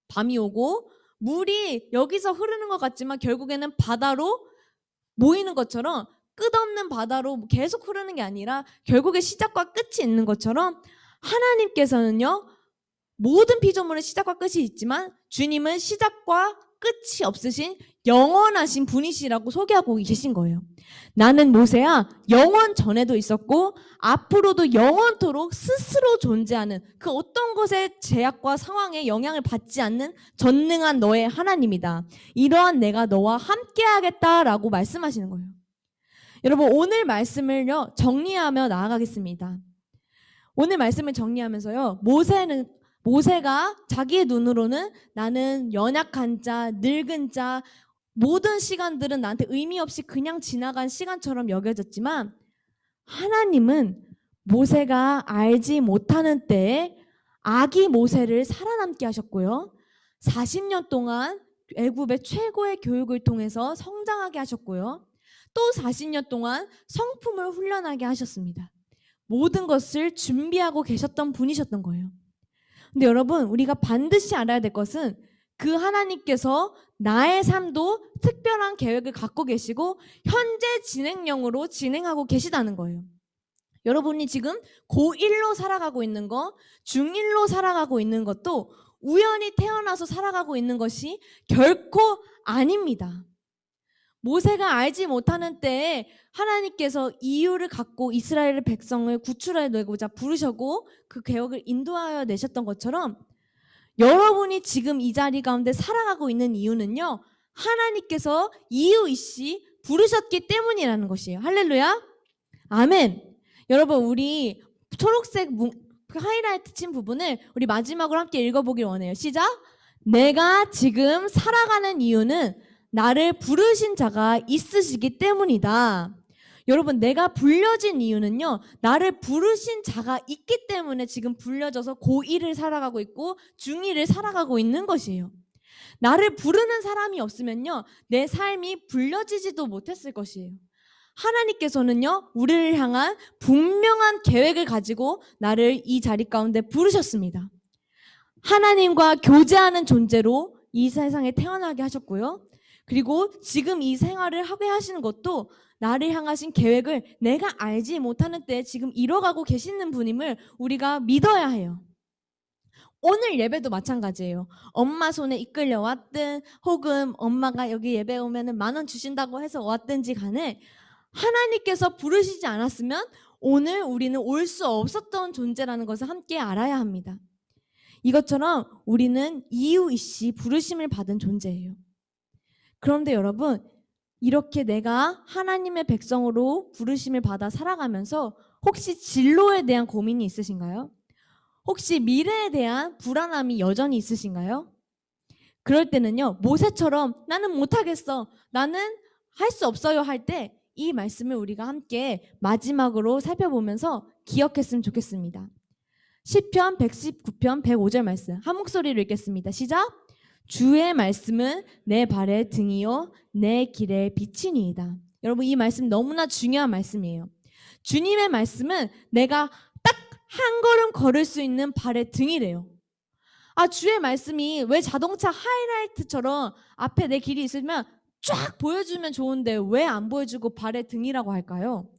밤이 오고, 물이 여기서 흐르는 것 같지만 결국에는 바다로 모이는 것처럼 끝없는 바다로 계속 흐르는 게 아니라 결국에 시작과 끝이 있는 것처럼 하나님께서는요, 모든 피조물은 시작과 끝이 있지만 주님은 시작과 끝이 없으신 영원하신 분이시라고 소개하고 계신 거예요. 나는 모세야 영원 전에도 있었고 앞으로도 영원토록 스스로 존재하는 그 어떤 것의 제약과 상황에 영향을 받지 않는 전능한 너의 하나님이다. 이러한 내가 너와 함께 하겠다라고 말씀하시는 거예요. 여러분, 오늘 말씀을요, 정리하며 나아가겠습니다. 오늘 말씀을 정리하면서요, 모세가 자기의 눈으로는 나는 연약한 자, 늙은 자, 모든 시간들은 나한테 의미 없이 그냥 지나간 시간처럼 여겨졌지만, 하나님은 모세가 알지 못하는 때에 아기 모세를 살아남게 하셨고요, 40년 동안 애굽의 최고의 교육을 통해서 성장하게 하셨고요, 또 40년 동안 성품을 훈련하게 하셨습니다. 모든 것을 준비하고 계셨던 분이셨던 거예요. 근데 여러분, 우리가 반드시 알아야 될 것은 그 하나님께서 나의 삶도 특별한 계획을 갖고 계시고 현재 진행형으로 진행하고 계시다는 거예요. 여러분이 지금 고1로 살아가고 있는 거, 중1로 살아가고 있는 것도 우연히 태어나서 살아가고 있는 것이 결코 아닙니다. 모세가 알지 못하는 때에 하나님께서 이유를 갖고 이스라엘 백성을 구출해내고자 부르셨고 그 계획을 인도하여 내셨던 것처럼 여러분이 지금 이 자리 가운데 살아가고 있는 이유는요, 하나님께서 이유이시 부르셨기 때문이라는 것이에요. 할렐루야. 아멘. 여러분, 우리 초록색 하이라이트 친 부분을 우리 마지막으로 함께 읽어보길 원해요. 시작. 내가 지금 살아가는 이유는 나를 부르신 자가 있으시기 때문이다. 여러분, 내가 불려진 이유는요, 나를 부르신 자가 있기 때문에 지금 불려져서 고1을 살아가고 있고 중2를 살아가고 있는 것이에요. 나를 부르는 사람이 없으면요, 내 삶이 불려지지도 못했을 것이에요. 하나님께서는요, 우리를 향한 분명한 계획을 가지고 나를 이 자리 가운데 부르셨습니다. 하나님과 교제하는 존재로 이 세상에 태어나게 하셨고요. 그리고 지금 이 생활을 하게 하시는 것도 나를 향하신 계획을 내가 알지 못하는 때에 지금 이뤄가고 계시는 분임을 우리가 믿어야 해요. 오늘 예배도 마찬가지예요. 엄마 손에 이끌려 왔든 혹은 엄마가 여기 예배 오면은 10,000원 주신다고 해서 왔든지 간에 하나님께서 부르시지 않았으면 오늘 우리는 올 수 없었던 존재라는 것을 함께 알아야 합니다. 이것처럼 우리는 이유이시 부르심을 받은 존재예요. 그런데 여러분, 이렇게 내가 하나님의 백성으로 부르심을 받아 살아가면서 혹시 진로에 대한 고민이 있으신가요? 혹시 미래에 대한 불안함이 여전히 있으신가요? 그럴 때는요, 모세처럼 나는 못하겠어, 나는 할 수 없어요 할 때 이 말씀을 우리가 함께 마지막으로 살펴보면서 기억했으면 좋겠습니다. 시편 119편 105절 말씀 한 목소리로 읽겠습니다. 시작. 주의 말씀은 내 발의 등이요 내 길의 빛이니이다. 여러분, 이 말씀 너무나 중요한 말씀이에요. 주님의 말씀은 내가 딱 한 걸음 걸을 수 있는 발의 등이래요. 아, 주의 말씀이 왜 자동차 하이라이트처럼 앞에 내 길이 있으면 쫙 보여주면 좋은데 왜 안 보여주고 발의 등이라고 할까요?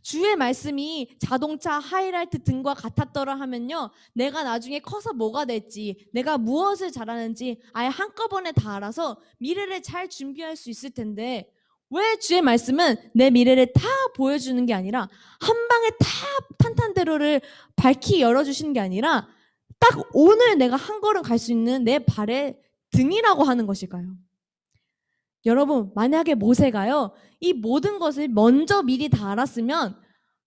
주의 말씀이 자동차 하이라이트 등과 같았더라 하면요, 내가 나중에 커서 뭐가 될지, 내가 무엇을 잘하는지 아예 한꺼번에 다 알아서 미래를 잘 준비할 수 있을 텐데 왜 주의 말씀은 내 미래를 다 보여주는 게 아니라 한 방에 다 탄탄대로를 밝히 열어주시는 게 아니라 딱 오늘 내가 한 걸음 갈 수 있는 내 발의 등이라고 하는 것일까요? 여러분, 만약에 모세가요, 이 모든 것을 먼저 미리 다 알았으면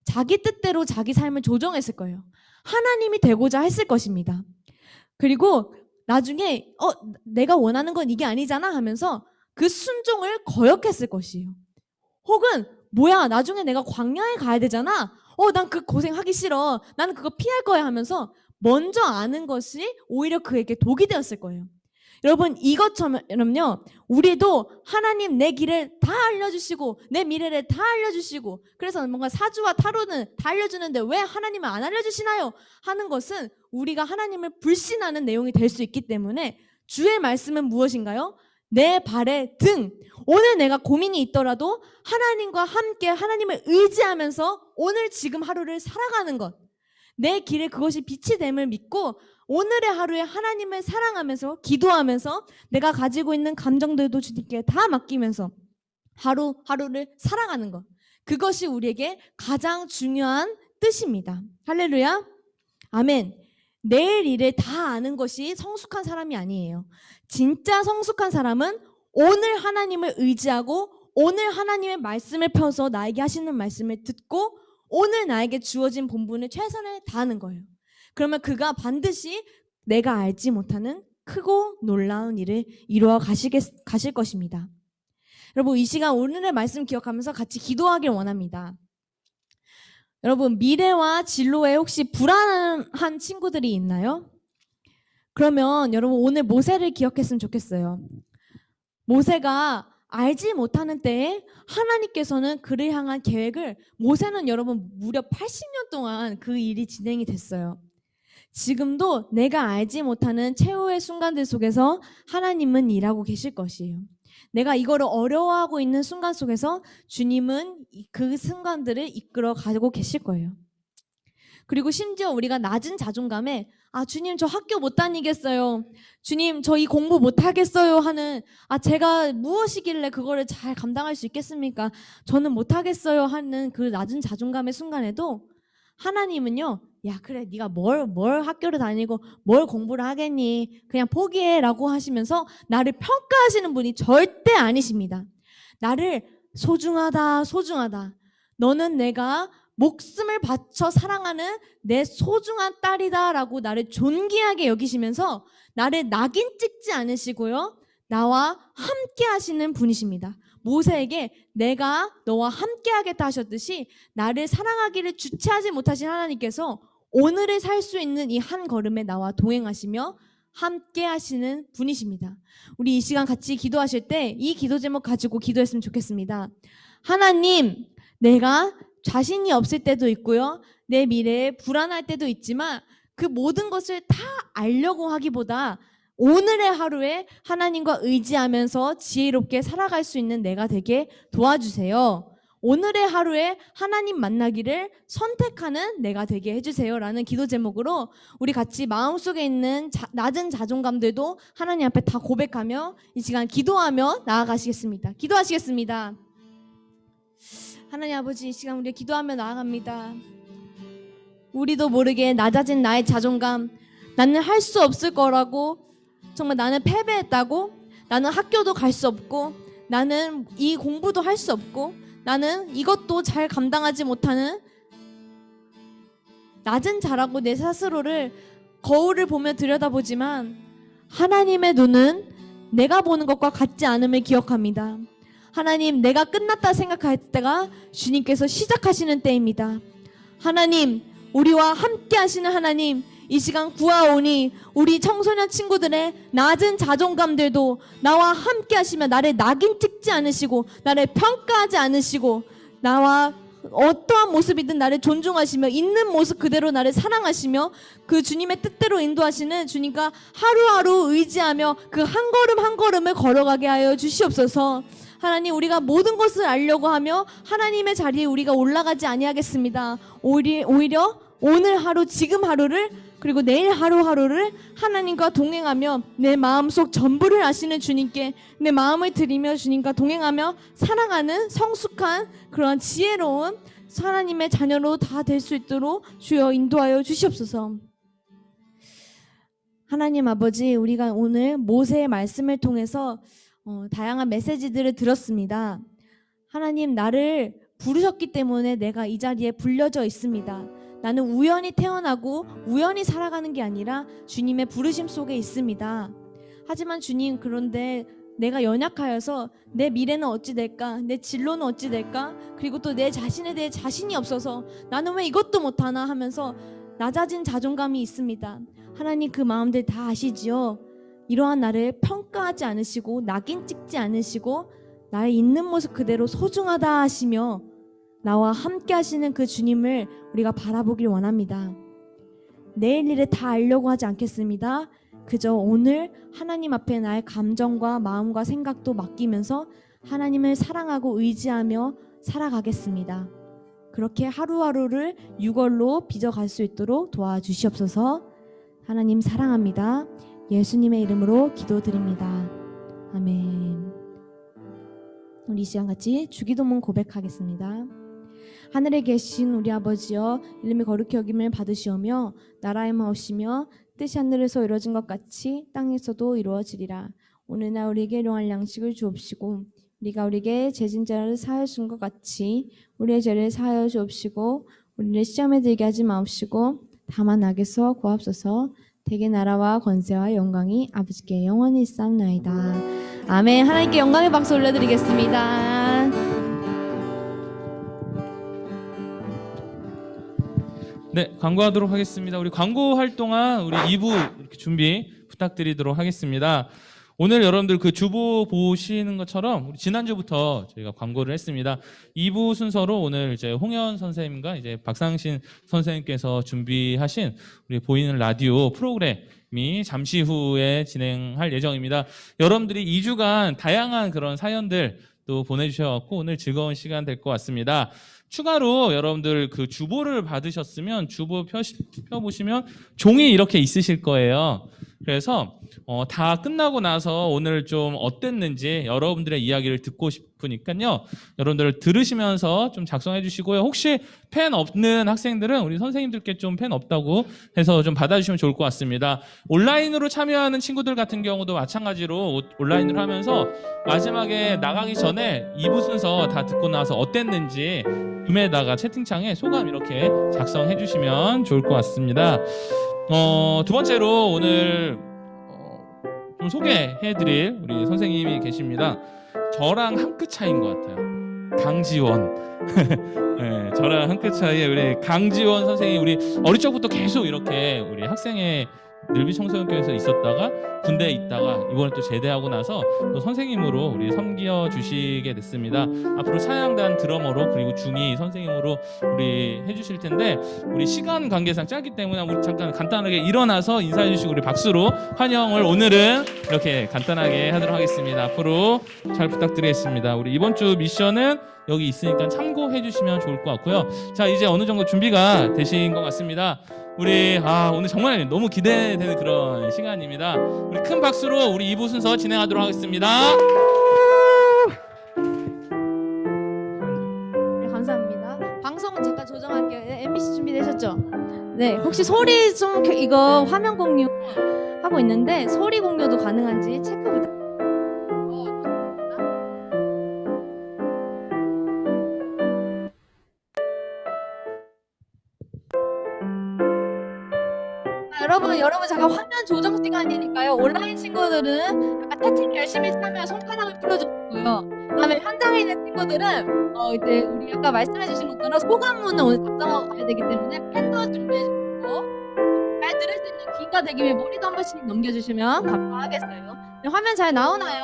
자기 뜻대로 자기 삶을 조정했을 거예요. 하나님이 되고자 했을 것입니다. 그리고 나중에 내가 원하는 건 이게 아니잖아 하면서 그 순종을 거역했을 것이에요. 혹은 뭐야, 나중에 내가 광야에 가야 되잖아, 난 그 고생하기 싫어, 나는 그거 피할 거야 하면서 먼저 아는 것이 오히려 그에게 독이 되었을 거예요. 여러분, 이것처럼요, 우리도 하나님 내 길을 다 알려주시고 내 미래를 다 알려주시고 그래서 뭔가 사주와 타로는 다 알려주는데 왜 하나님은 안 알려주시나요? 하는 것은 우리가 하나님을 불신하는 내용이 될 수 있기 때문에 주의 말씀은 무엇인가요? 내 발의 등. 오늘 내가 고민이 있더라도 하나님과 함께 하나님을 의지하면서 오늘 지금 하루를 살아가는 것, 내 길에 그것이 빛이 됨을 믿고 오늘의 하루에 하나님을 사랑하면서 기도하면서 내가 가지고 있는 감정들도 주님께 다 맡기면서 하루하루를 살아가는 것, 그것이 우리에게 가장 중요한 뜻입니다. 할렐루야. 아멘. 내일 일을 다 아는 것이 성숙한 사람이 아니에요. 진짜 성숙한 사람은 오늘 하나님을 의지하고 오늘 하나님의 말씀을 펴서 나에게 하시는 말씀을 듣고 오늘 나에게 주어진 본분을 최선을 다하는 거예요. 그러면 그가 반드시 내가 알지 못하는 크고 놀라운 일을 이루어 가실 것입니다. 여러분, 이 시간 오늘의 말씀 기억하면서 같이 기도하길 원합니다. 여러분, 미래와 진로에 혹시 불안한 친구들이 있나요? 그러면 여러분, 오늘 모세를 기억했으면 좋겠어요. 모세가 알지 못하는 때에 하나님께서는 그를 향한 계획을 모세는 여러분 무려 80년 동안 그 일이 진행이 됐어요. 지금도 내가 알지 못하는 최후의 순간들 속에서 하나님은 일하고 계실 것이에요. 내가 이거를 어려워하고 있는 순간 속에서 주님은 그 순간들을 이끌어 가지고 계실 거예요. 그리고 심지어 우리가 낮은 자존감에 주님 저 학교 못 다니겠어요. 주님 저 이 공부 못 하겠어요 하는 제가 무엇이길래 그거를 잘 감당할 수 있겠습니까? 저는 못 하겠어요 하는 그 낮은 자존감의 순간에도 하나님은요. 야 그래 네가 뭘 학교를 다니고 뭘 공부를 하겠니? 그냥 포기해라고 하시면서 나를 평가하시는 분이 절대 아니십니다. 나를 소중하다 소중하다. 너는 내가 목숨을 바쳐 사랑하는 내 소중한 딸이다라고 나를 존귀하게 여기시면서 나를 낙인 찍지 않으시고요. 나와 함께 하시는 분이십니다. 모세에게 내가 너와 함께 하겠다 하셨듯이 나를 사랑하기를 주체하지 못하신 하나님께서 오늘을 살 수 있는 이 한 걸음에 나와 동행하시며 함께 하시는 분이십니다. 우리 이 시간 같이 기도하실 때 이 기도 제목 가지고 기도했으면 좋겠습니다. 하나님, 내가 자신이 없을 때도 있고요. 내 미래에 불안할 때도 있지만 그 모든 것을 다 알려고 하기보다 오늘의 하루에 하나님과 의지하면서 지혜롭게 살아갈 수 있는 내가 되게 도와주세요. 오늘의 하루에 하나님 만나기를 선택하는 내가 되게 해주세요 라는 기도 제목으로 우리 같이 마음속에 있는 낮은 자존감들도 하나님 앞에 다 고백하며 이 시간 기도하며 나아가시겠습니다. 기도하시겠습니다. 하나님 아버지, 이 시간 우리가 기도하며 나아갑니다. 우리도 모르게 낮아진 나의 자존감, 나는 할 수 없을 거라고, 정말 나는 패배했다고, 나는 학교도 갈 수 없고, 나는 이 공부도 할 수 없고, 나는 이것도 잘 감당하지 못하는 낮은 자라고 내 스스로를 거울을 보며 들여다보지만 하나님의 눈은 내가 보는 것과 같지 않음을 기억합니다. 하나님, 내가 끝났다 생각할 때가 주님께서 시작하시는 때입니다. 하나님, 우리와 함께 하시는 하나님, 이 시간 구하오니 우리 청소년 친구들의 낮은 자존감들도 나와 함께 하시며 나를 낙인 찍지 않으시고 나를 평가하지 않으시고 나와 어떠한 모습이든 나를 존중하시며 있는 모습 그대로 나를 사랑하시며 그 주님의 뜻대로 인도하시는 주님과 하루하루 의지하며 그 한 걸음 한 걸음을 걸어가게 하여 주시옵소서. 하나님, 우리가 모든 것을 알려고 하며 하나님의 자리에 우리가 올라가지 아니하겠습니다. 오히려 오늘 하루, 지금 하루를, 그리고 내일 하루하루를 하나님과 동행하며 내 마음속 전부를 아시는 주님께 내 마음을 드리며 주님과 동행하며 사랑하는 성숙한 그러한 지혜로운 하나님의 자녀로 다 될 수 있도록 주여 인도하여 주시옵소서. 하나님 아버지, 우리가 오늘 모세의 말씀을 통해서 다양한 메시지들을 들었습니다. 하나님, 나를 부르셨기 때문에 내가 이 자리에 불려져 있습니다. 나는 우연히 태어나고 우연히 살아가는 게 아니라 주님의 부르심 속에 있습니다. 하지만 주님, 그런데 내가 연약하여서 내 미래는 어찌 될까? 내 진로는 어찌 될까? 그리고 또 내 자신에 대해 자신이 없어서 나는 왜 이것도 못하나 하면서 낮아진 자존감이 있습니다. 하나님, 그 마음들 다 아시지요? 이러한 나를 평가하지 않으시고 낙인 찍지 않으시고 나의 있는 모습 그대로 소중하다 하시며 나와 함께 하시는 그 주님을 우리가 바라보길 원합니다. 내일 일을 다 알려고 하지 않겠습니다. 그저 오늘 하나님 앞에 나의 감정과 마음과 생각도 맡기면서 하나님을 사랑하고 의지하며 살아가겠습니다. 그렇게 하루하루를 유월로 빚어갈 수 있도록 도와주시옵소서. 하나님 사랑합니다. 예수님의 이름으로 기도드립니다. 아멘. 우리 이 시간 같이 주기도문 고백하겠습니다. 하늘에 계신 우리 아버지여, 이름이 거룩히 여김을 받으시오며 나라의 마옵시며 뜻이 하늘에서 이루어진 것 같이 땅에서도 이루어지리라. 오늘날 우리에게 일용할 양식을 주옵시고 우리가 우리에게 죄진 자를 사하여 준 것 같이 우리의 죄를 사하여 주옵시고 우리를 시험에 들게 하지 마옵시고 다만 악에서 구하옵소서. 대개 나라와 권세와 영광이 아버지께 영원히 있사옵나이다. 아멘. 하나님께 영광의 박수 올려드리겠습니다. 네, 광고하도록 하겠습니다. 우리 광고할 동안 우리 2부 이렇게 준비 부탁드리도록 하겠습니다. 오늘 여러분들 그 주보 보시는 것처럼 우리 지난주부터 저희가 광고를 했습니다. 2부 순서로 오늘 이제 홍현 선생님과 이제 박상신 선생님께서 준비하신 우리 보이는 라디오 프로그램이 잠시 후에 진행할 예정입니다. 여러분들이 2주간 다양한 그런 사연들 또 보내주셔서 오늘 즐거운 시간 될 것 같습니다. 추가로 여러분들 그 주보를 받으셨으면 주보 펴보시면 종이 이렇게 있으실 거예요. 그래서 다 끝나고 나서 오늘 좀 어땠는지 여러분들의 이야기를 듣고 싶으니까요. 여러분들 들으시면서 좀 작성해 주시고요. 혹시 펜 없는 학생들은 우리 선생님들께 좀 펜 없다고 해서 좀 받아주시면 좋을 것 같습니다. 온라인으로 참여하는 친구들 같은 경우도 마찬가지로 온라인으로 하면서 마지막에 나가기 전에 2부 순서 다 듣고 나서 어땠는지 줌에다가 채팅창에 소감 이렇게 작성해 주시면 좋을 것 같습니다. 두 번째로 오늘 좀 소개해드릴 우리 선생님이 계십니다. 저랑 한 끗 차이인 것 같아요. 강지원. 네, 저랑 한 끗 차이의 우리 강지원 선생님, 우리 어릴 적부터 계속 이렇게 우리 학생회 늘비 청소년교회에서 있었다가 군대에 있다가 이번에 또 제대하고 나서 또 선생님으로 우리 섬겨 주시게 됐습니다. 앞으로 찬양단 드러머로 그리고 중이 선생님으로 우리 해주실 텐데 우리 시간 관계상 짧기 때문에 우리 잠깐 간단하게 일어나서 인사해 주시고 우리 박수로 환영을 오늘은 이렇게 간단하게 하도록 하겠습니다. 앞으로 잘 부탁드리겠습니다. 우리 이번 주 미션은 여기 있으니까 참고해 주시면 좋을 것 같고요. 자, 이제 어느 정도 준비가 되신 것 같습니다. 우리 오늘 정말 너무 기대되는 그런 시간입니다. 우리 큰 박수로 우리 2부 순서 진행하도록 하겠습니다. 네, 감사합니다. 방송은 잠깐 조정할게요. MBC 준비되셨죠? 네, 혹시 소리 좀 이거 화면 공유 하고 있는데 소리 공유도 가능한지 체크 부탁드립니다. 여러분 잠깐 화면 조정 시간이니까요. 온라인 친구들은 약간 채팅 열심히 하면 손가락을 풀어주시고요. 그다음에 현장에 있는 친구들은 이제 우리 아까 말씀해주신 것처럼 소감문을 오늘 작성하고 가야 되기 때문에 펜도 준비해주시고 잘 들을 수 있는 귀가 되기 위해 머리도 한 번씩 넘겨주시면 감사하겠어요. 화면 잘 나오나요?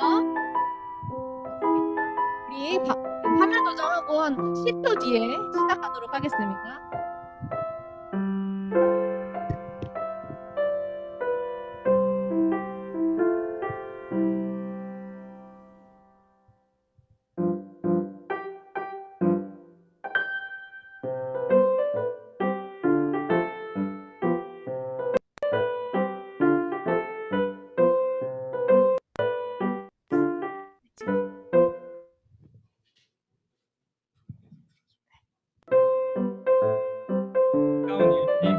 우리 화면 조정하고 한 10초 뒤에 시작하도록 하겠습니다.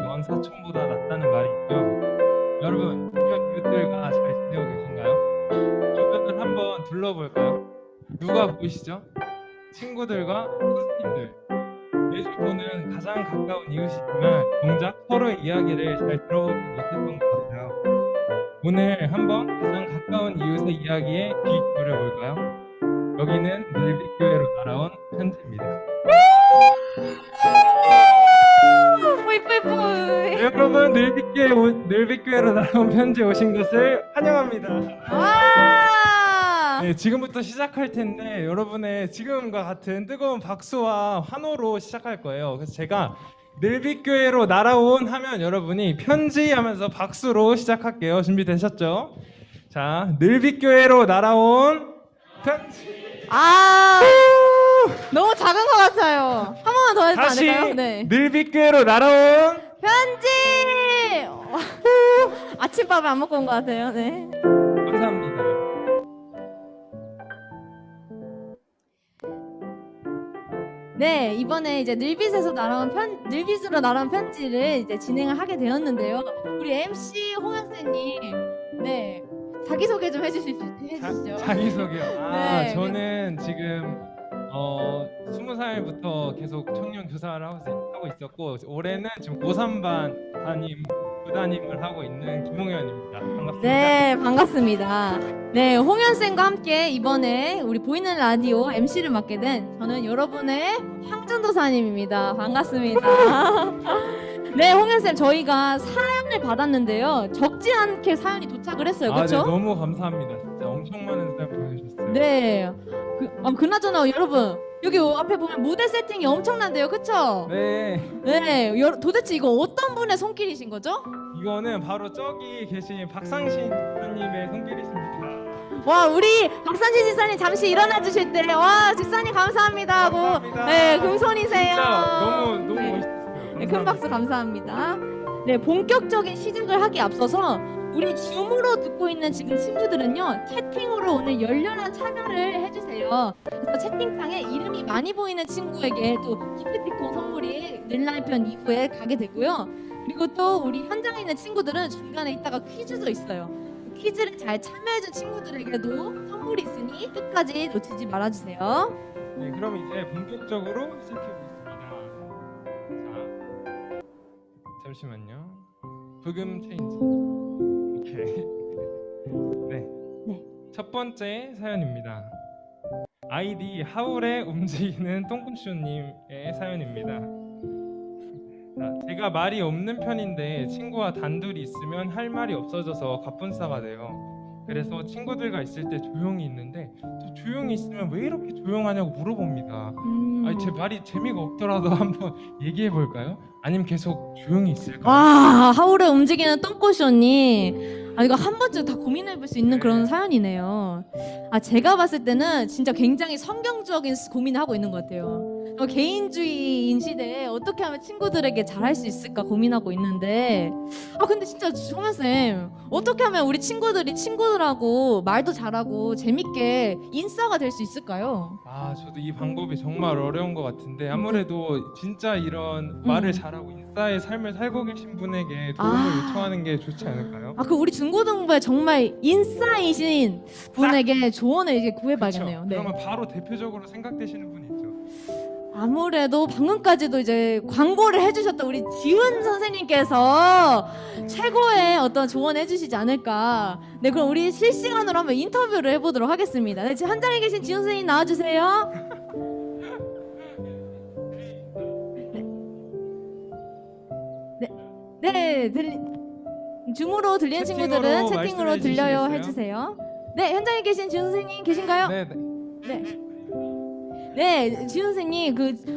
먼 사촌보다 낫다는 말이 있죠. 여러분, 주변 이웃들과 잘 지내고 계신가요? 주변을 한번 둘러볼까요? 누가 보이시죠? 친구들과 선생님들. 매주 보는 가장 가까운 이웃이지만 정작 서로의 이야기를 잘 들어보지 못했던 것 같아요. 오늘 한번 가장 가까운 이웃의 이야기에 귀 기울여볼까요? 여기는 늘비교회로 날아온 편지입니다. 여러분, 늘비교회로 날아온 편지에 오신 것을 환영합니다. 네, 지금부터 시작할 텐데 여러분의 지금과 같은 뜨거운 박수와 환호로 시작할 거예요. 그래서 제가 늘비교회로 날아온 하면 여러분이 편지 하면서 박수로 시작할게요. 준비되셨죠? 자, 늘비교회로 날아온 편지. 너무 작은 것 같아요. 한 번만 더 해도 안 다시 될까요? 네. 늘비교회로 날아온 편지! 아침밥을 안 먹고 온 것 같아요. 네. 감사합니다. 네, 이번에 이제 늘빗으로 날아온 편지를 이제 진행을 하게 되었는데요. 우리 MC 홍학생님, 네, 자기소개 좀 해주시죠. 자기소개요. 네. 저는 지금 20살부터 계속 청년 교사를 하고 있었고 올해는 지금 고3반 부담임을 하고 있는 김홍현입니다. 반갑습니다. 네, 반갑습니다. 네, 홍현쌤과 함께 이번에 우리 보이는 라디오 MC를 맡게 된 저는 여러분의 황전도사님입니다. 반갑습니다. 네, 홍현쌤, 저희가 사연을 받았는데요. 적지 않게 사연이 도착을 했어요. 그렇죠? 네, 너무 감사합니다. 진짜 엄청 많은 사연 보내주셨어요. 네. 그나저나 여러분 여기 앞에 보면 무대 세팅이 엄청난데요, 그쵸? 네. 네. 도대체 이거 어떤 분의 손길이신 거죠? 이거는 바로 저기 계신 박상신 집사님의 손길이십니다. 와, 우리 박상진 집사님 잠시 일어나 주실 때, 와, 집사님 감사합니다 하고, 감사합니다. 네, 금손이세요. 진짜 너무 네. 멋있었어요. 네, 큰 박수 감사합니다. 네, 본격적인 시작을 하기 앞서서 우리 줌으로 듣고 있는 지금 친구들은요, 채팅으로 오늘 열렬한 참여를 해주세요. 그래서 채팅창에 이름이 많이 보이는 친구에게 또 기프티콘 선물이 늘라이편 2부에 가게 되고요. 그리고 또 우리 현장에 있는 친구들은 중간에 있다가 퀴즈도 있어요. 퀴즈를 잘 참여해준 친구들에게도 선물이 있으니 끝까지 놓치지 말아주세요. 네, 그럼 이제 본격적으로 시작해 보겠습니다. 자, 잠시만요. 부금 체인지. 오케이. 네. 네. 첫 번째 사연입니다. 아이디 하울에 움직이는 똥꿈쇼님의 사연입니다. 자, 제가 말이 없는 편인데 친구와 단둘이 있으면 할 말이 없어져서 갑분싸가 돼요. 그래서 친구들과 있을 때 조용히 있는데 또 조용히 있으면 왜 이렇게 조용하냐고 물어봅니다. 아니, 제 말이 재미가 없더라도 한번 얘기해 볼까요? 아니면 계속 조용히 있을까요? 와, 하울에 움직이는 똥꼬쇼니. 이거 한 번쯤 다 고민해볼 수 있는 그런 사연이네요. 제가 봤을 때는 진짜 굉장히 성경적인 고민을 하고 있는 것 같아요. 개인주의인 시대에 어떻게 하면 친구들에게 잘할 수 있을까 고민하고 있는데, 근데 진짜 정현쌤, 어떻게 하면 우리 친구들이 친구들하고 말도 잘하고 재밌게 인싸가 될 수 있을까요? 저도 이 방법이 정말 어려운 것 같은데 아무래도 진짜 이런 말을 잘하고 인싸의 삶을 살고 계신 분에게 도움을 요청하는 게 좋지 않을까요? 그 우리 중고등부에 정말 인싸이신 분에게 조언을 이제 구해봐야겠네요. 그쵸? 그러면 바로 대표적으로 생각되시는 분이 있죠. 아무래도 방금까지도 이제 광고를 해주셨던 우리 지훈 선생님께서 최고의 어떤 조언을 해주시지 않을까. 네, 그럼 우리 실시간으로 한번 인터뷰를 해보도록 하겠습니다. 네, 지금 현장에 계신 지훈 선생님 나와주세요. 네, 줌으로 들리는 친구들은 채팅으로 들려요 말씀해 해주세요. 네, 현장에 계신 지훈 선생님 계신가요? 네. 네, 지훈 선생님,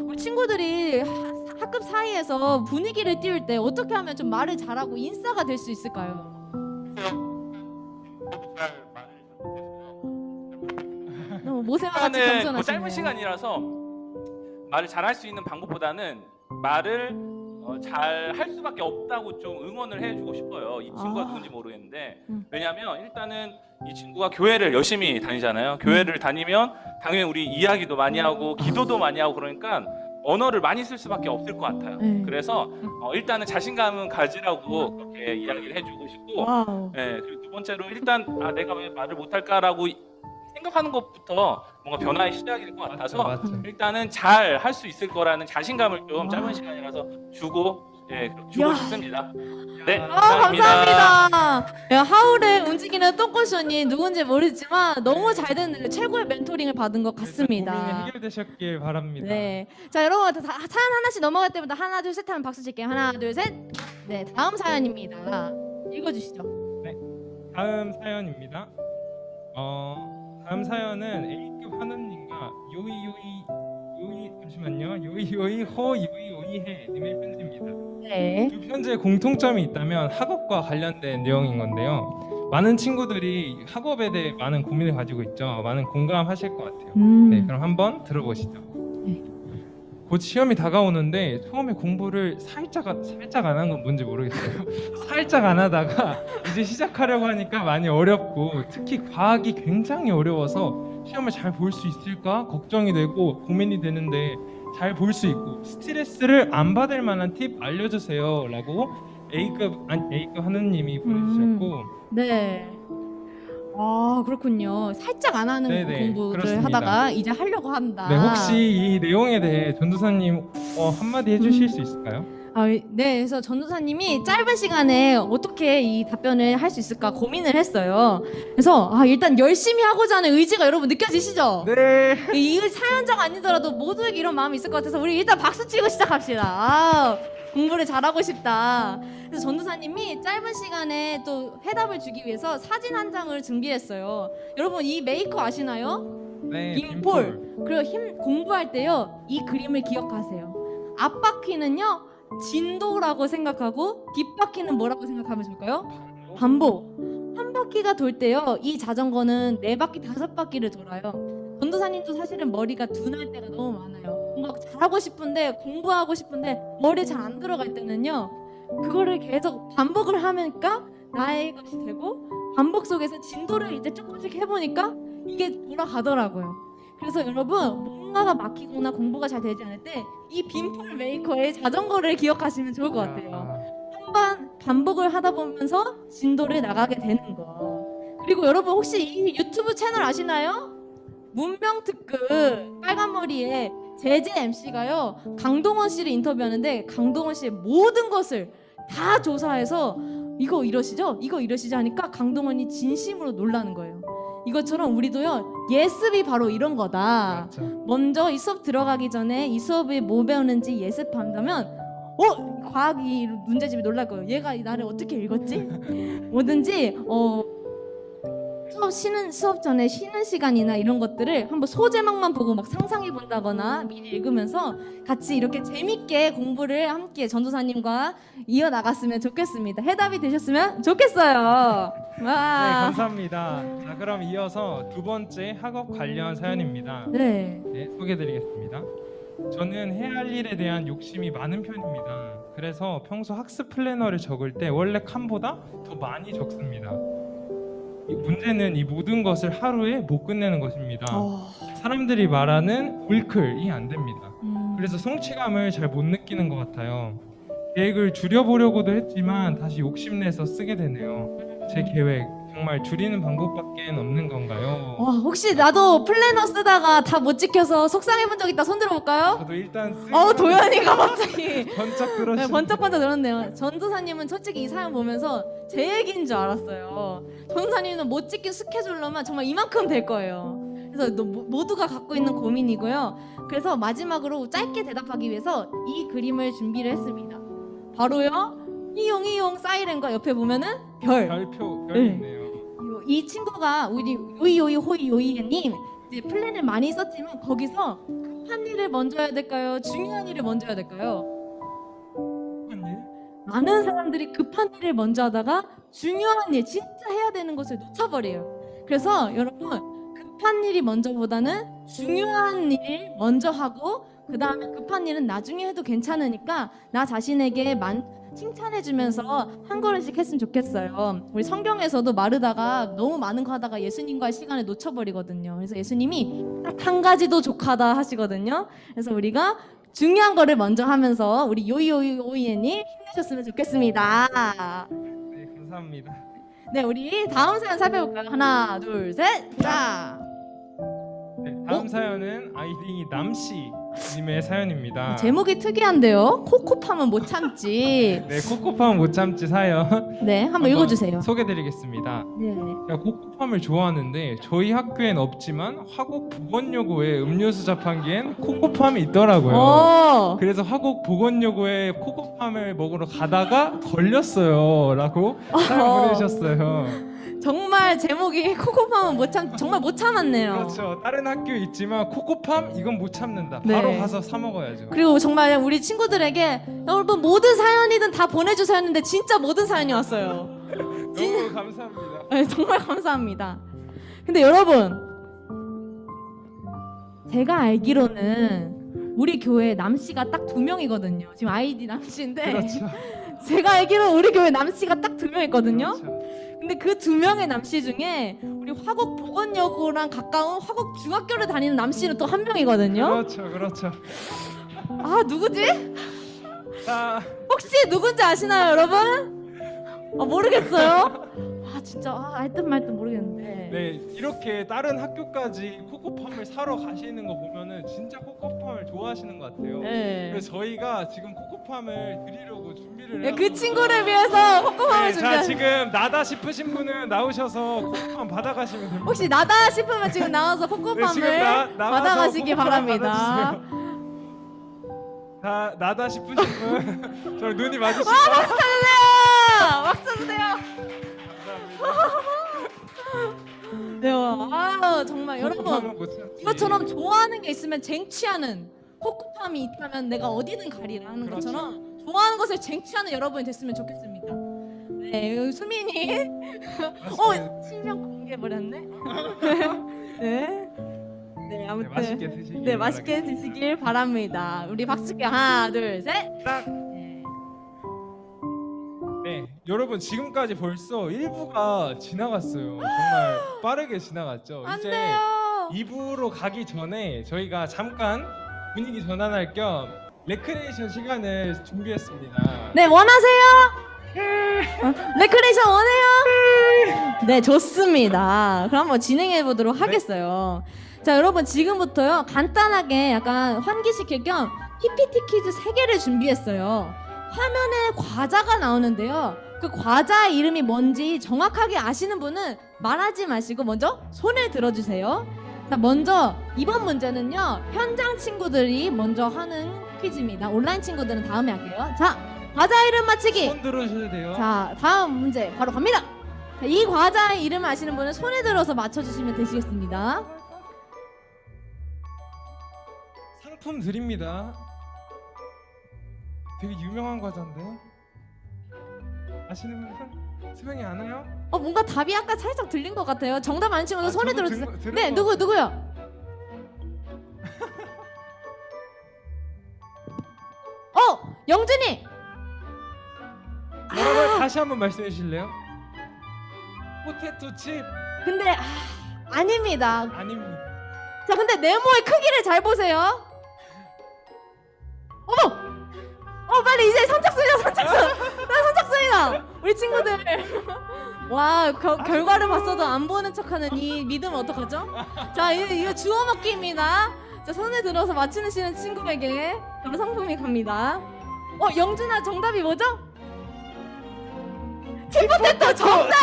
우리 친구들이 학급 사이에서 분위기를 띄울 때 어떻게 하면 좀 말을 잘하고 인싸가 될 수 있을까요? 너무 모세와 같이 시간은 겸손하시네요. 짧은 시간이라서 말을 잘할 수 있는 방법보다는 말을 잘 할 수밖에 없다고 좀 응원을 해주고 싶어요. 이 친구가 누군지 모르겠는데 왜냐하면 일단은 이 친구가 교회를 열심히 다니잖아요. 교회를 다니면 당연히 우리 이야기도 많이 하고 기도도 많이 하고 그러니까 언어를 많이 쓸 수밖에 없을 것 같아요. 그래서 일단은 자신감은 가지라고 그렇게 이야기를 해주고 싶고, 와우. 그리고 두 번째로 일단 내가 왜 말을 못할까라고 생각하는 것부터 뭔가 변화의 시작일 것 같아서 맞죠. 일단은 잘 할 수 있을 거라는 자신감을 좀 짧은 시간이라서 주고 주고 야. 싶습니다. 네, 감사합니다. 야, 하울에 움직이는 똥꼬쇼니 누군지 모르지만 너무 잘 되는 최고의 멘토링을 받은 것 고민이 같습니다. 해결되셨길 바랍니다. 네, 자 여러분 사연 하나씩 넘어갈 때마다 하나 둘 셋 하면 박수 칠게요. 하나 둘 셋. 네, 다음 사연입니다. 읽어주시죠. 다음 사연입니다. 다음 사연은 A급 하느님과 요이 호요이오이해 님의 편지입니다. 네. 두 편지에 공통점이 있다면 학업과 관련된 내용인 건데요. 많은 친구들이 학업에 대해 많은 고민을 가지고 있죠. 많은 공감하실 것 같아요. 네, 그럼 한번 들어보시죠. 네. 곧 시험이 다가오는데 처음에 공부를 살짝 안 한 건 뭔지 모르겠어요. 살짝 안 하다가 이제 시작하려고 하니까 많이 어렵고 특히 과학이 굉장히 어려워서 시험을 잘 볼 수 있을까 걱정이 되고 고민이 되는데 잘 볼 수 있고 스트레스를 안 받을 만한 팁 알려주세요라고 A급 하느님이 보내주셨고 네. 그렇군요. 살짝 안 하는 네네, 공부를 그렇습니다. 하다가 이제 하려고 한다. 네, 혹시 이 내용에 대해 전도사님 한마디 해주실 수 있을까요? 네, 그래서 전도사님이 짧은 시간에 어떻게 이 답변을 할 수 있을까 고민을 했어요. 그래서 일단 열심히 하고자 하는 의지가 여러분 느껴지시죠? 네. 이 사연자가 아니더라도 모두에게 이런 마음이 있을 것 같아서 우리 일단 박수 치고 시작합시다. 공부를 잘하고 싶다. 그래서 전도사님이 짧은 시간에 또 해답을 주기 위해서 사진 한 장을 준비했어요. 여러분 이 메이커 아시나요? 네, 빔폴. 그리고 공부할 때요 이 그림을 기억하세요. 앞바퀴는요 진도라고 생각하고 뒷바퀴는 뭐라고 생각하면 좋을까요? 반복. 한 바퀴가 돌 때요 이 자전거는 4바퀴 5바퀴를 돌아요. 전도사님도 사실은 머리가 둔할 때가 너무 많아요. 뭔가 잘하고 싶은데 공부하고 싶은데 머리에 잘 안 들어갈 때는요 그거를 계속 반복을 하니까 나의 것이 되고 반복 속에서 진도를 이제 조금씩 해보니까 이게 돌아가더라고요. 그래서 여러분 뭔가가 막히거나 공부가 잘 되지 않을 때 이 빔폴 메이커의 자전거를 기억하시면 좋을 것 같아요. 한번 반복을 하다 보면서 진도를 나가게 되는 거. 그리고 여러분 혹시 이 유튜브 채널 아시나요? 문명특급 빨간 머리에 제재 MC가요 강동원 씨를 인터뷰하는데 강동원 씨의 모든 것을 다 조사해서 이거 이러시죠? 이거 이러시죠? 하니까 강동원이 진심으로 놀라는 거예요. 이것처럼 우리도요 예습이 바로 이런 거다. 그렇죠. 먼저 이 수업 들어가기 전에 이 수업에 뭐 배우는지 예습한다면 과학이 문제집이 놀랄 거예요. 얘가 나를 어떻게 읽었지? 뭐든지 수업 전에 쉬는 시간이나 이런 것들을 한번 소제목만 보고 막 상상해 본다거나 미리 읽으면서 같이 이렇게 재밌게 공부를 함께 전도사님과 이어 나갔으면 좋겠습니다. 해답이 되셨으면 좋겠어요. 와. 네, 감사합니다. 자, 그럼 이어서 두 번째 학업 관련 사연입니다. 네. 네, 소개해드리겠습니다. 저는 해야 할 일에 대한 욕심이 많은 편입니다. 그래서 평소 학습 플래너를 적을 때 원래 칸보다 더 많이 적습니다. 이 문제는 이 모든 것을 하루에 못 끝내는 것입니다. 사람들이 말하는 올클이 안 됩니다. 그래서 성취감을 잘 못 느끼는 것 같아요. 계획을 줄여보려고도 했지만 다시 욕심내서 쓰게 되네요. 제 계획 정말 줄이는 방법밖에 없는 건가요? 와, 혹시 나도 플래너 쓰다가 다 못 지켜서 속상해 본 적 있다. 손 들어볼까요? 저도 일단 쓰고 도현이가 갑자기 번쩍 들었어요. 네, 번쩍번쩍 들었네요. 전도사님은 솔직히 이 사연 보면서 제 얘기인 줄 알았어요. 전도사님은 못 지킨 스케줄로만 정말 이만큼 될 거예요. 그래서 모두가 갖고 있는 고민이고요. 그래서 마지막으로 짧게 대답하기 위해서 이 그림을 준비를 했습니다. 바로요. 이용 사이렌과 옆에 보면은 별. 별표 네. 있네요. 이 친구가 우리 요이요이 호이요이님 이제 플랜을 많이 썼지만 거기서 급한 일을 먼저 해야 될까요? 중요한 일을 먼저 해야 될까요? 많은 사람들이 급한 일을 먼저 하다가 중요한 일, 진짜 해야 되는 것을 놓쳐버려요. 그래서 여러분 급한 일이 먼저보다는 중요한 일 먼저 하고 그 다음에 급한 일은 나중에 해도 괜찮으니까 나 자신에게 칭찬해주면서 한 걸음씩 했으면 좋겠어요. 우리 성경에서도 마르다가 너무 많은 거 하다가 예수님과의 시간을 놓쳐버리거든요. 그래서 예수님이 딱 한 가지도 족하다 하시거든요. 그래서 우리가 중요한 거를 먼저 하면서 우리 요이요이오이애님 힘내셨으면 좋겠습니다. 네, 감사합니다. 네, 우리 다음 사연 살펴볼까요? 하나, 둘, 셋, 자. 네, 다음 사연은 아이디 남씨 님의 사연입니다. 제목이 특이한데요. 코코팜은 못 참지. 네, 코코팜 못 참지 사연. 네, 한번 읽어주세요. 소개드리겠습니다. 네. 제가 코코팜을 좋아하는데 저희 학교엔 없지만 화곡 보건여고에 음료수 자판기엔 코코팜이 있더라고요. 오. 그래서 화곡 보건여고에 코코팜을 먹으러 가다가 걸렸어요라고 사연 보내주셨어요. 정말 제목이 코코팜은 못 참, 정말 못 참았네요. 그렇죠. 다른 학교 있지만 코코팜 이건 못 참는다. 네. 바로 가서 사 먹어야죠. 그리고 정말 우리 친구들에게 여러분 모든 사연이든 다 보내주세요 했는데 진짜 모든 사연이 왔어요. 너무 감사합니다. 네, 정말 감사합니다. 근데 여러분 제가 알기로는 우리 교회 남씨가 딱 2명이거든요. 지금 아이디 남씨인데 그렇죠. 제가 알기로는 우리 교회 남씨가 딱 2명 있거든요. 그렇죠. 근데 그 2명의 남씨 중에 우리 화곡 보건여고랑 가까운 화곡 중학교를 다니는 남씨는 또 1명이거든요. 그렇죠. 그렇죠. 아 누구지? 자, 혹시 누군지 아시나요, 여러분? 모르겠어요. 아 진짜 알 듯 말 듯 모르겠는데. 네, 이렇게 다른 학교까지 코코팜을 사러 가시는 거 보면은 진짜 코코팜을 좋아하시는 것 같아요. 네. 그래서 저희가 지금 코코팜을 드리려고 준비를 네, 해요. 그 친구를 위해서 코코팜을 자, 준비한. 지금 나다 싶으신 분은 나오셔서 코코팜 받아가시면 됩니다. 혹시 나다 싶으면 지금 나와서 네, 코코팜을 지금 나와서 받아가시기 코코팜 바랍니다. 받아주세요. 다 나다 싶으신 분 저를 눈이 맞으시고 박수 주세요. 네, 정말 여러분 이것처럼 좋아하는 게 있으면 쟁취하는 코코팜이 있다면 내가 어디든 가리라 하는 그렇죠. 것처럼 좋아하는 것을 쟁취하는 여러분이 됐으면 좋겠습니다. 네, 수민이 실명 공개해버렸네. 네. 네, 아무튼 맛있게 드시길 네, 맛있게 드시길 바랍니다. 우리 박수께 하나, 둘, 셋. 네, 여러분 지금까지 벌써 1부가 지나갔어요. 정말 빠르게 지나갔죠. 안 이제 돼요. 2부로 가기 전에 저희가 잠깐 분위기 전환할 겸 레크레이션 시간을 준비했습니다. 네, 원하세요? 레크레이션 원해요? 네, 좋습니다. 그럼 한번 진행해 보도록 하겠어요. 자, 여러분 지금부터요 간단하게 약간 환기시킬 겸 PPT 퀴즈 3개를 준비했어요. 화면에 과자가 나오는데요. 그 과자의 이름이 뭔지 정확하게 아시는 분은 말하지 마시고 먼저 손을 들어주세요. 자, 먼저 이번 문제는요 현장 친구들이 먼저 하는 퀴즈입니다. 온라인 친구들은 다음에 할게요. 자, 과자 이름 맞히기. 손 들어주셔도 돼요. 자, 다음 문제 바로 갑니다. 자, 이 과자의 이름을 아시는 분은 손에 들어서 맞춰주시면 되시겠습니다. 상품 드립니다. 되게 유명한 과자인데 아시는 분? 수명이 안 와요? 뭔가 답이 아까 살짝 들린 것 같아요. 정답 아는 친구는 손에 저도 들어주세요. 들은 네, 것 누구요? 영준이. 뭐라고요? 다시 한번 말씀해 주실래요? 포테토 칩 근데 아닙니다. 아닙니다. 자, 근데 네모의 크기를 잘 보세요. 어머! 빨리 이제 선착순이다. 선착순이다. 우리 친구들. 와, 결과를 봤어도 안 보는 척하는 이 믿음 어떡하죠? 자, 이거 주워 먹기입니다. 자, 손에 들어서 맞추시는 친구에게 바로 상품이 갑니다. 영준아, 정답이 뭐죠? 치포테토 정답!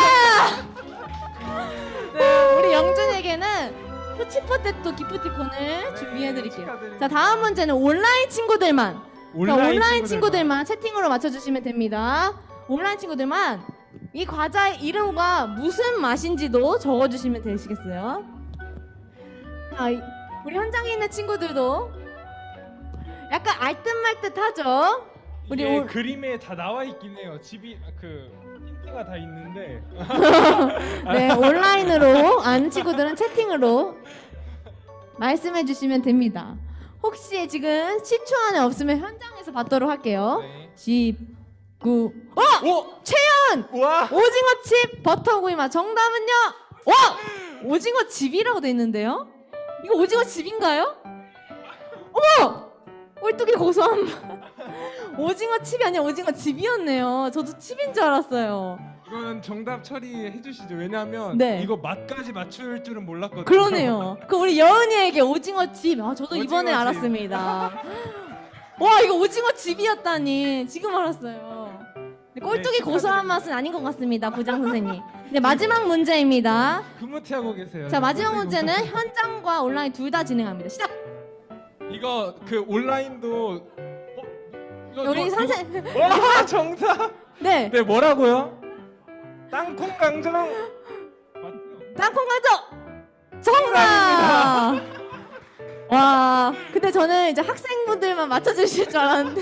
네, 우리 영준에게는 치포테토 기프티콘을 준비해드릴게요. 축하드립니다. 자, 다음 문제는 온라인 친구들만. 온라인 친구들만. 친구들만 채팅으로 맞춰주시면 됩니다. 온라인 친구들만 이 과자의 이름과 무슨 맛인지도 적어주시면 되시겠어요? 자, 우리 현장에 있는 친구들도 약간 알듯말듯하죠? 우리 이게 그림에 다 나와 있긴 해요. 집이 힌트가 다 있는데 네, 온라인으로 아는 친구들은 채팅으로 말씀해 주시면 됩니다. 혹시 지금 10초 안에 없으면 현장에서 받도록 할게요. 네. 10, 9, 오! 채연! 와! 오징어칩 버터구이 맛. 정답은요? 오징어칩이라고 돼 있는데요? 이거 오징어칩인가요? 어머! 꼴뚜기 고소한 맛. 오징어칩이 아니라 오징어칩이었네요. 저도 칩인 줄 알았어요. 이거는 정답 처리해 주시죠. 왜냐하면 네. 이거 맛까지 맞출 줄은 몰랐거든요. 그러네요. 그 우리 여은이에게 오징어칩. 저도 이번에 오징어칩. 알았습니다. 와, 이거 오징어칩이었다니 지금 알았어요. 꼴뚜기 네, 고소한 맛은 아닌 것 같습니다, 부장 선생님. 네, 마지막 문제입니다. 흐뭇해하고 계세요. 자, 마지막 문제는 현장과 온라인 둘 다 진행합니다. 시작. 이거 온라인도 우리 선생. 와 정답. 네, 네 뭐라고요? 땅콩 강정. 땅콩 가져. 정답. 와, 근데 저는 이제 학생분들만 맞춰주실 줄 알았는데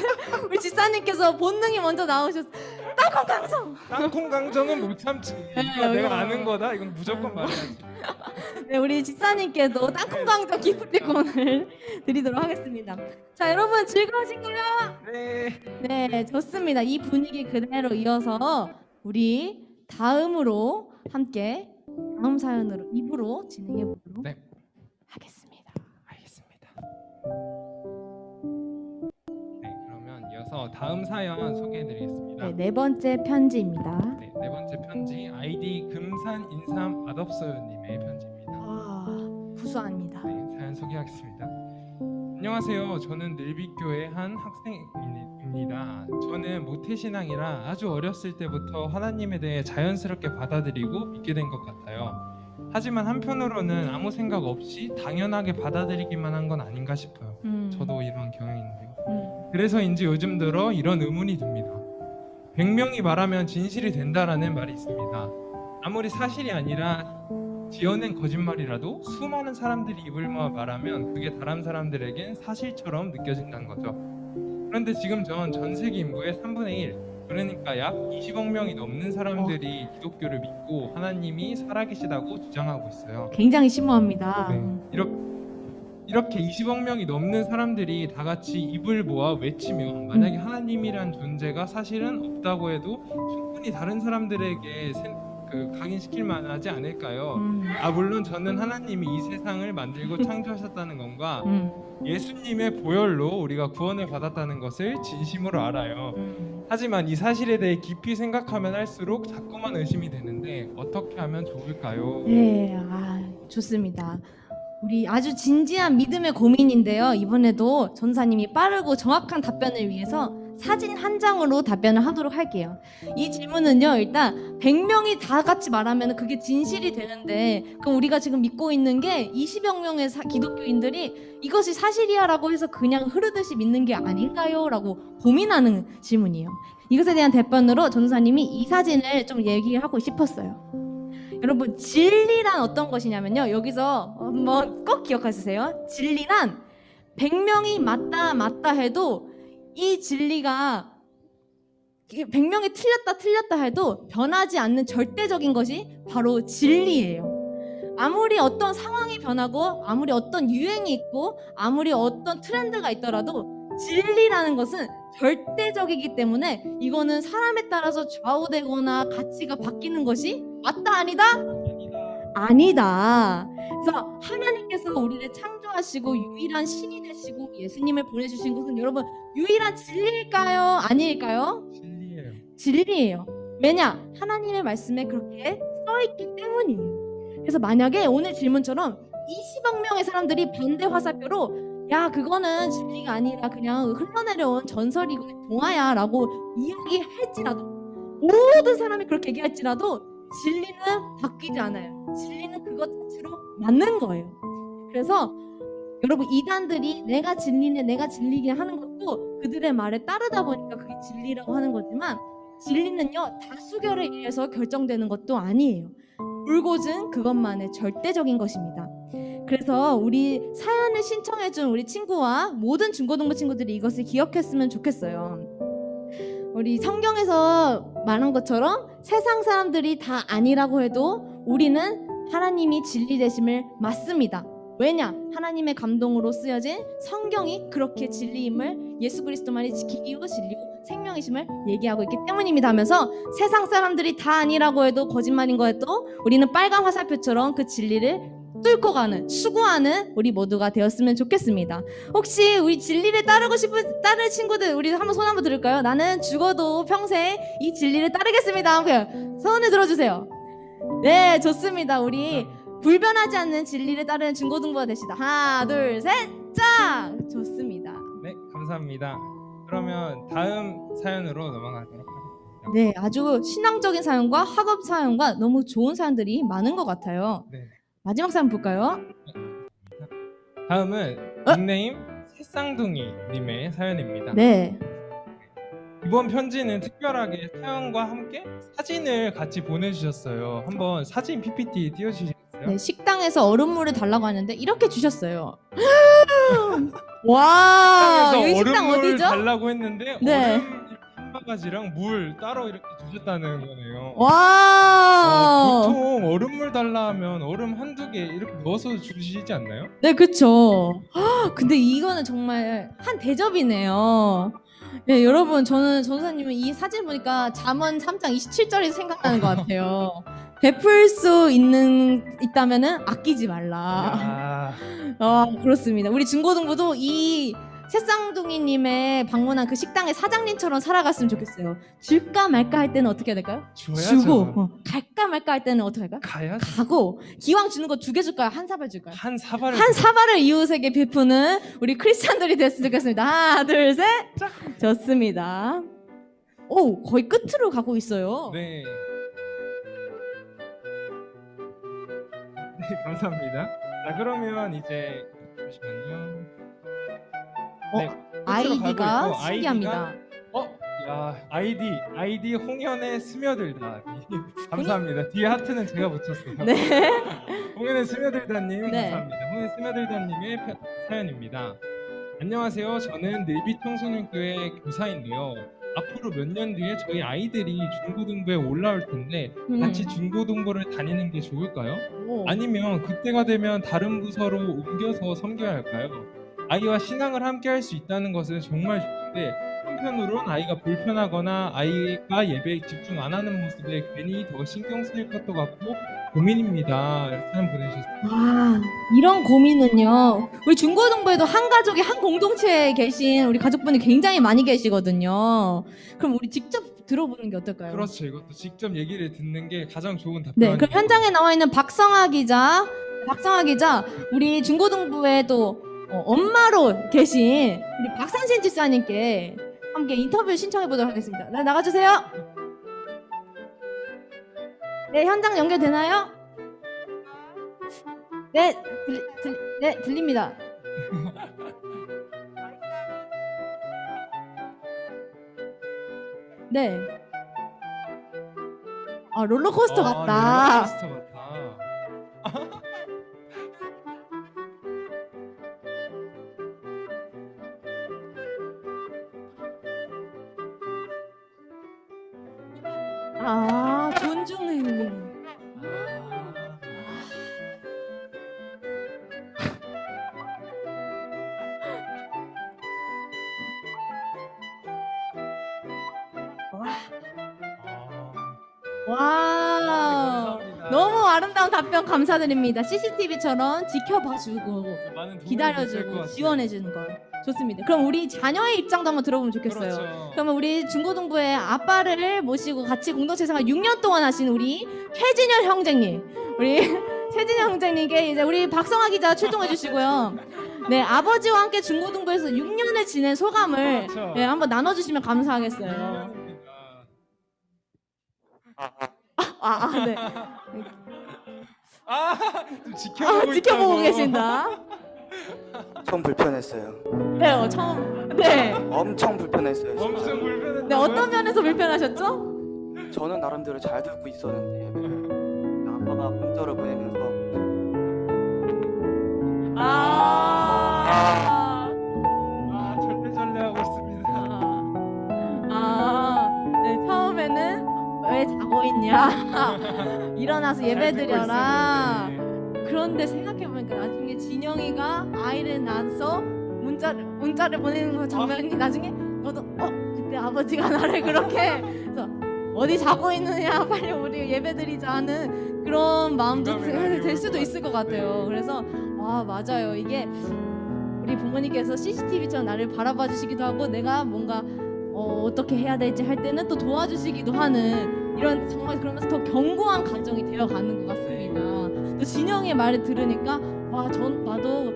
우리 지사님께서 본능이 먼저 나오셨어. 땅콩 강정. 땅콩 강정은 못 참지. 이거 네, 내가 아는 거다. 이건 무조건 말해야지. 네, 우리 지사님께도 땅콩 강정 기프티콘을 드리도록 하겠습니다. 자, 여러분 즐거우신가요? 네. 네, 좋습니다. 이 분위기 그대로 이어서 우리 다음으로 함께 다음 사연으로 2부로 진행해 보도록 네. 하겠습니다. 알겠습니다. 네, 그러면 이어서 다음 사연 소개해드리겠습니다. 네, 네 번째 편지입니다. 네, 네 번째 편지 아이디 금산 인삼 맛없어요님의 편지입니다. 구수합니다. 네, 사연 소개하겠습니다. 안녕하세요. 저는 늘빛교회 한 학생입니다. 저는 모태신앙이라 아주 어렸을 때부터 하나님에 대해 자연스럽게 받아들이고 믿게 된 것 같아요. 하지만 한편으로는 아무 생각 없이 당연하게 받아들이기만 한 건 아닌가 싶어요. 저도 이런 경향이 있는데요. 그래서인지 요즘 들어 이런 의문이 듭니다. 100명이 말하면 진실이 된다라는 말이 있습니다. 아무리 사실이 아니라 지어낸 거짓말이라도 수많은 사람들이 입을 모아 말하면 그게 다른 사람들에겐 사실처럼 느껴진다는 거죠. 그런데 지금 전 세계 인구의 3분의 1, 그러니까 약 20억 명이 넘는 사람들이 기독교를 믿고 하나님이 살아계시다고 주장하고 있어요. 굉장히 심오합니다. 네, 이렇게 20억 명이 넘는 사람들이 다 같이 입을 모아 외치면 만약에 하나님이란 존재가 사실은 없다고 해도 충분히 다른 사람들에게 각인시킬 만하지 않을까요? 물론 저는 하나님이 이 세상을 만들고 창조하셨다는 것과 예수님의 보혈로 우리가 구원을 받았다는 것을 진심으로 알아요. 하지만 이 사실에 대해 깊이 생각하면 할수록 자꾸만 의심이 되는데 어떻게 하면 좋을까요? 네, 좋습니다. 우리 아주 진지한 믿음의 고민인데요. 이번에도 전사님이 빠르고 정확한 답변을 위해서 사진 한 장으로 답변을 하도록 할게요. 이 질문은요, 일단 100명이 다 같이 말하면 그게 진실이 되는데, 그럼 우리가 지금 믿고 있는 게 20여 명의 기독교인들이 이것이 사실이야 라고 해서 그냥 흐르듯이 믿는 게 아닌가요? 라고 고민하는 질문이에요. 이것에 대한 답변으로 전사님이 이 사진을 좀 얘기하고 싶었어요. 여러분, 진리란 어떤 것이냐면요, 여기서 한번 꼭 기억하세요. 진리란 100명이 맞다 해도 이 진리가 100명이 틀렸다 해도 변하지 않는 절대적인 것이 바로 진리예요. 아무리 어떤 상황이 변하고 아무리 어떤 유행이 있고 아무리 어떤 트렌드가 있더라도 진리라는 것은 절대적이기 때문에 이거는 사람에 따라서 좌우되거나 가치가 바뀌는 것이 맞다 아니다? 아니다. 그래서 하나님께서 우리를 창조하시고 유일한 신이 되시고 예수님을 보내주신 것은 여러분 유일한 진리일까요? 아닐까요? 진리예요. 왜냐? 하나님의 말씀에 그렇게 써있기 때문이에요. 그래서 만약에 오늘 질문처럼 20억 명의 사람들이 반대 화살표로 야 그거는 진리가 아니라 그냥 흘러내려온 전설이고 동화야 라고 이야기할지라도 모든 사람이 그렇게 얘기할지라도 진리는 바뀌지 않아요. 진리는 그것 자체로 맞는 거예요. 그래서 여러분 이단들이 내가 진리게 하는 것도 그들의 말에 따르다 보니까 그게 진리라고 하는 거지만 진리는요 다수결에 의해서 결정되는 것도 아니에요. 불고증 그것만의 절대적인 것입니다. 그래서 우리 사연을 신청해준 우리 친구와 모든 중고등부 친구들이 이것을 기억했으면 좋겠어요. 우리 성경에서 말한 것처럼 세상 사람들이 다 아니라고 해도 우리는 하나님이 진리 되심을 맞습니다. 왜냐? 하나님의 감동으로 쓰여진 성경이 그렇게 진리임을 예수 그리스도만이 지키기로 진리고 생명이심을 얘기하고 있기 때문입니다 하면서 세상 사람들이 다 아니라고 해도 거짓말인 거 해도 우리는 빨간 화살표처럼 그 진리를 뚫고 가는 수고하는 우리 모두가 되었으면 좋겠습니다. 혹시 우리 진리를 따르고 싶은 따를 친구들 우리 한번 손 한번 들을까요? 나는 죽어도 평생 이 진리를 따르겠습니다. 그냥 손을 들어주세요. 네, 좋습니다. 우리 불변하지 않는 진리를 따르는 중고등부가 되시다. 하나, 둘, 셋, 짝! 좋습니다. 네, 감사합니다. 그러면 다음 사연으로 넘어가도록 하겠습니다. 네, 아주 신앙적인 사연과 학업 사연과 너무 좋은 사연들이 많은 것 같아요. 네. 마지막 사연 볼까요? 다음은 닉네임 새쌍둥이님의 사연입니다. 네. 이번 편지는 특별하게 사연과 함께 사진을 같이 보내주셨어요. 한번 사진 PPT 띄워주시겠어요? 네, 식당에서 얼음물을 달라고 하는데 이렇게 주셨어요. 와, 식당에서 여기 식당 얼음물을 어디죠? 달라고 했는데 네. 얼음 한 바가지랑 물 따로 이렇게 주셨다는 거네요. 와. 보통 얼음물 달라 하면 얼음 한두 개 이렇게 넣어서 주시지 않나요? 네, 그쵸. 근데 이거는 정말 한 대접이네요. 네, 여러분, 저는 전사님은 이 사진 보니까 잠언 3장 27절이 생각나는 것 같아요. 베풀 수 있다면은 아끼지 말라. 그렇습니다. 우리 중고등부도 이 새쌍둥이님의 방문한 그 식당의 사장님처럼 살아갔으면 좋겠어요. 줄까 말까 할 때는 어떻게 해야 될까요? 줘야죠. 주고 갈까 말까 할 때는 어떻게 할까요? 가야죠. 가고 기왕 주는 거 2개 줄까요? 한 사발 줄까요? 한 사발을 한 사발을 이웃에게 베푸는 우리 크리스찬들이 됐으면 좋겠습니다. 하나, 둘, 셋. 좋습니다. 오, 거의 끝으로 가고 있어요. 네. 네, 감사합니다. 자, 그러면 이제 잠시만요. 네. 아이디가 있고, 신기합니다. 야, 아이디 홍현의 스며들다. 감사합니다. 뒤에 하트는 제가 붙였어요. 네. 홍현의 스며들다님 네. 감사합니다. 홍현의 스며들다님의 사연입니다. 안녕하세요. 저는 늘빛 청소년교회 교사인데요. 앞으로 몇 년 뒤에 저희 아이들이 중고등부에 올라올 텐데 같이 중고등부를 다니는 게 좋을까요? 오. 아니면 그때가 되면 다른 부서로 옮겨서 섬겨야 할까요? 아이와 신앙을 함께 할 수 있다는 것은 정말 좋은데 한편으론 아이가 불편하거나 아이가 예배에 집중 안 하는 모습에 괜히 더 신경 쓰일 것도 같고 고민입니다. 이렇게 사연 보내주셨습니다. 아, 이런 고민은요. 우리 중고등부에도 한 가족이 한 공동체에 계신 우리 가족분이 굉장히 많이 계시거든요. 그럼 우리 직접 들어보는 게 어떨까요? 그렇죠. 이것도 직접 얘기를 듣는 게 가장 좋은 네, 답변이 그럼 현장에 나와 있는 박성아 기자, 우리 중고등부에 또 엄마로 계신 우리 박상신 집사님께 함께 인터뷰 신청해 보도록 하겠습니다. 네, 나가주세요. 네, 현장 연결되나요? 네, 네, 들립니다. 네. 아, 롤러코스터 같다. 롤러코스터 같다. 아, 존중해. 와, 감사합니다. 너무 아름다운 답변 감사드립니다. CCTV처럼 지켜봐주고 많은 도움이 됐을 것 기다려주고 같아요. 지원해주는 거 좋습니다. 그럼 우리 자녀의 입장도 한번 들어보면 좋겠어요. 그렇죠. 그러면 우리 중고등부의 아빠를 모시고 같이 공동체 생활 6년 동안 하신 우리 최진현 형제님, 우리 최진현 형제님께 이제 우리 박성아 기자 출동해 주시고요. 네, 아버지와 함께 중고등부에서 6년을 지낸 소감을 그렇죠. 네, 한번 나눠주시면 감사하겠어요. 네. 좀 지켜보고 지켜보고 있다고. 계신다. 좀 불편했어요. 네, 처음. 네. 엄청 불편했어요. 진짜. 엄청 불편했다. 네, 어떤 면에서 불편하셨죠? 저는 나름대로 잘 듣고 있었는데 아빠가 문자를 보내면서 절레절레하고 있습니다. 네, 처음에는 왜 자고 있냐? 일어나서 예배드려라. 그런데 생각해보니까 나중에 진영이가 아이를 낳아서 문자를 보내는 거 장면이 나중에 너도 그때 아버지가 나를 그렇게 그래서 어디 자고 있느냐 빨리 우리 예배드리자 하는 그런 마음도 될 수도 있을 것 같아요. 그래서 맞아요. 이게 우리 부모님께서 CCTV처럼 나를 바라봐 주시기도 하고 내가 뭔가 어떻게 해야 될지 할 때는 또 도와주시기도 하는 이런 정말 그러면서 더 견고한 가정이 되어가는 것 같습니다. 또 진영의 말을 들으니까 나도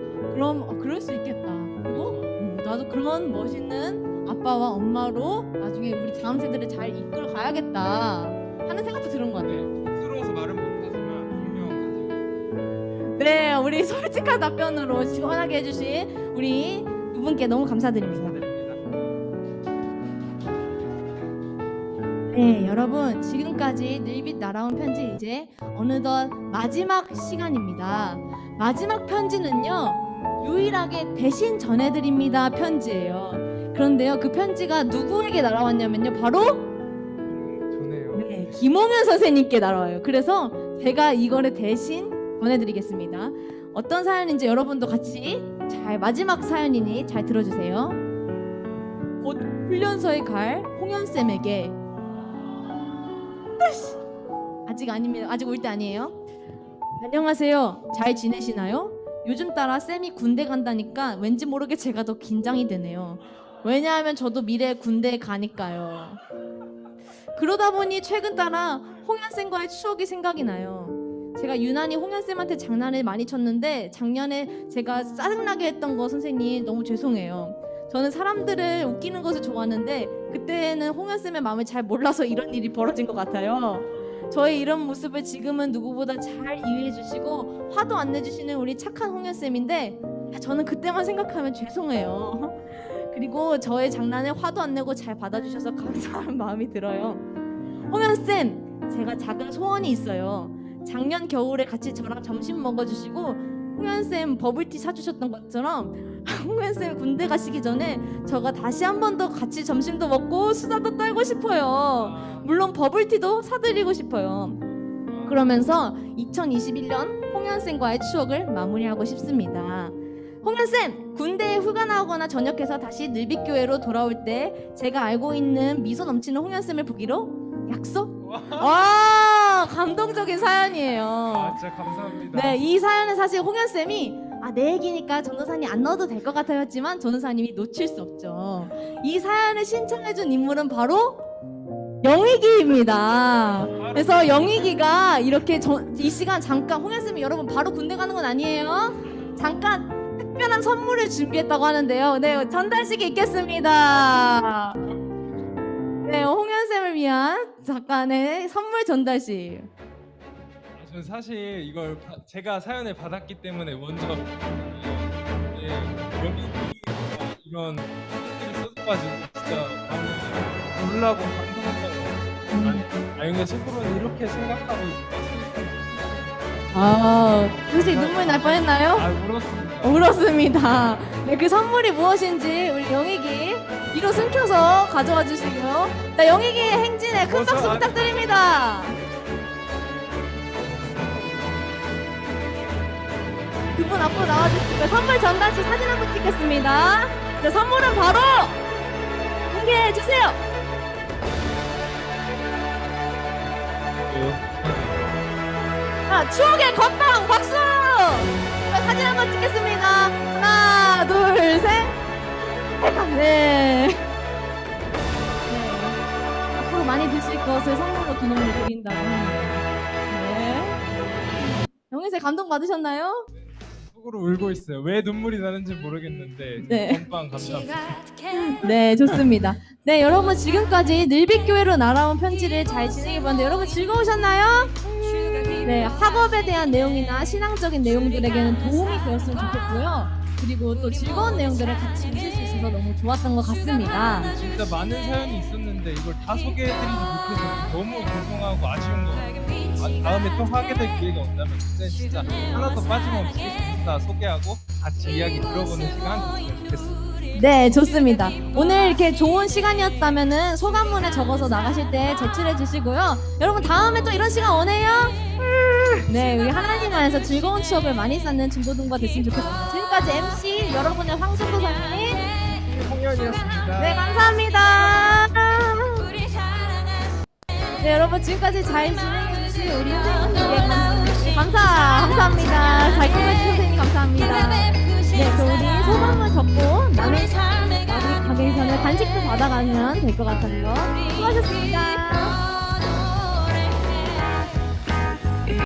그럴 수 있겠다. 그리고 나도 그런 멋있는 아빠와 엄마로 나중에 우리 다음 세대를 잘 이끌어 가야겠다 하는 생각도 들은 것 같아요. 쑥스러워서 말은 못하지만 분명 가지고. 네, 우리 솔직한 답변으로 시원하게 해주신 우리 두 분께 너무 감사드립니다. 네, 여러분 지금까지 늘빛 날아온 편지 이제 어느덧 마지막 시간입니다. 마지막 편지는요 유일하게 대신 전해드립니다 편지예요. 그런데요 그 편지가 누구에게 날아왔냐면요 바로 좋네요. 김홍현 선생님께 날아와요. 그래서 제가 이거를 대신 전해드리겠습니다. 어떤 사연인지 여러분도 같이 마지막 사연이니 잘 들어주세요. 곧 훈련소에 갈 홍현쌤에게 아직 아닙니다. 아직 올 때 아니에요. 안녕하세요. 잘 지내시나요? 요즘 따라 쌤이 군대 간다니까 왠지 모르게 제가 더 긴장이 되네요. 왜냐하면 저도 미래에 군대에 가니까요. 그러다 보니 최근 따라 홍현쌤과의 추억이 생각이 나요. 제가 유난히 홍현쌤한테 장난을 많이 쳤는데 작년에 제가 짜증나게 했던 거 선생님 너무 죄송해요. 저는 사람들을 웃기는 것을 좋아하는데 그때는 홍현쌤의 마음을 잘 몰라서 이런 일이 벌어진 것 같아요. 저의 이런 모습을 지금은 누구보다 잘 이해해 주시고 화도 안 내주시는 우리 착한 홍현쌤인데 저는 그때만 생각하면 죄송해요. 그리고 저의 장난에 화도 안 내고 잘 받아주셔서 감사한 마음이 들어요. 홍현쌤, 제가 작은 소원이 있어요. 작년 겨울에 같이 저랑 점심 먹어주시고 홍현쌤 버블티 사주셨던 것처럼 홍현쌤 군대 가시기 전에 저가 다시 한 번 더 같이 점심도 먹고 수다도 떨고 싶어요. 물론 버블티도 사드리고 싶어요. 그러면서 2021년 홍현쌤과의 추억을 마무리하고 싶습니다. 홍현쌤, 군대에 휴가 나오거나 전역해서 다시 늘빛교회로 돌아올 때 제가 알고 있는 미소 넘치는 홍현쌤을 보기로 약속? 와, 감동적인 사연이에요. 아, 진짜 감사합니다. 네, 이 사연은 사실 홍현쌤이 내 얘기니까 전도사님 안 넣어도 될 것 같아요 했지만 전도사님이 놓칠 수 없죠. 이 사연을 신청해준 인물은 바로 영희기입니다. 그래서 영희기가 이렇게 이 시간 잠깐 홍현쌤이 여러분 바로 군대 가는 건 아니에요. 잠깐 특별한 선물을 준비했다고 하는데요. 네, 전달식이 있겠습니다. 네, 홍현쌤을 위한 잠깐의 선물 전달식. 저는 사실 이걸 제가 사연을 받았기 때문에 먼저 이런 책을 써가지고 진짜 많이 놀라고 감동했던 것 같아요. 아영의 속으로는 이렇게 생각하고 있었으니까. 혹시 눈물 날 뻔했나요? 울었습니다. 울었습니다. 네, 그 선물이 무엇인지 우리 영희기 뒤로 숨겨서 가져와 주시고요. 자, 영희기의 행진에 큰 박수 부탁드립니다. 두 분 앞으로 나와주시고 선물 전달식 사진 한번 찍겠습니다. 자, 선물은 바로 공개해 주세요. 자, 추억의 건빵 박수! 자, 사진 한번 찍겠습니다. 하나, 둘, 셋. 네. 앞으로 많이 드실 것을 선물로 기념을 드린다고 합니다. 네. 영희쌤 감동 받으셨나요? 속으로 울고 있어요. 왜 눈물이 나는지 모르겠는데 네. 건빵 감사합니다. 네, 좋습니다. 네, 여러분 지금까지 늘빛교회로 날아온 편지를 잘 진행해봤는데 여러분 즐거우셨나요? 네, 학업에 대한 내용이나 신앙적인 내용들에게는 도움이 되었으면 좋겠고요. 그리고 또 즐거운 내용들을 같이 웃을 수 있어서 너무 좋았던 것 같습니다. 진짜 많은 사연이 있었는데 이걸 다 소개해드리지 못해서 너무 죄송하고 아쉬운 것 같아요. 다음에 또 하게 될 기회가 온다면 그때 진짜 하나도 빠짐없이 다 소개하고 같이 이야기 들어보는 시간 됐으면 좋겠습니다. 네, 좋습니다. 오늘 이렇게 좋은 시간이었다면은 소감문에 적어서 나가실 때 제출해 주시고요. 여러분 다음에 또 이런 시간 오네요. 네, 우리 하나님 안에서 즐거운 추억을 많이 쌓는 중고등부가 됐으면 좋겠습니다. 지금까지 MC 여러분의 황순도사님 홍현이었습니다. 네, 감사합니다. 네, 여러분 지금까지 잘 진행해주신 우리 선생님께 감사합니다. 잘 끝내주신 선생님 감사합니다. 네, 저 우리 소감을 적고 남의 가기 전에 간식도 받아가면 될 것 같아요. 수고하셨습니다.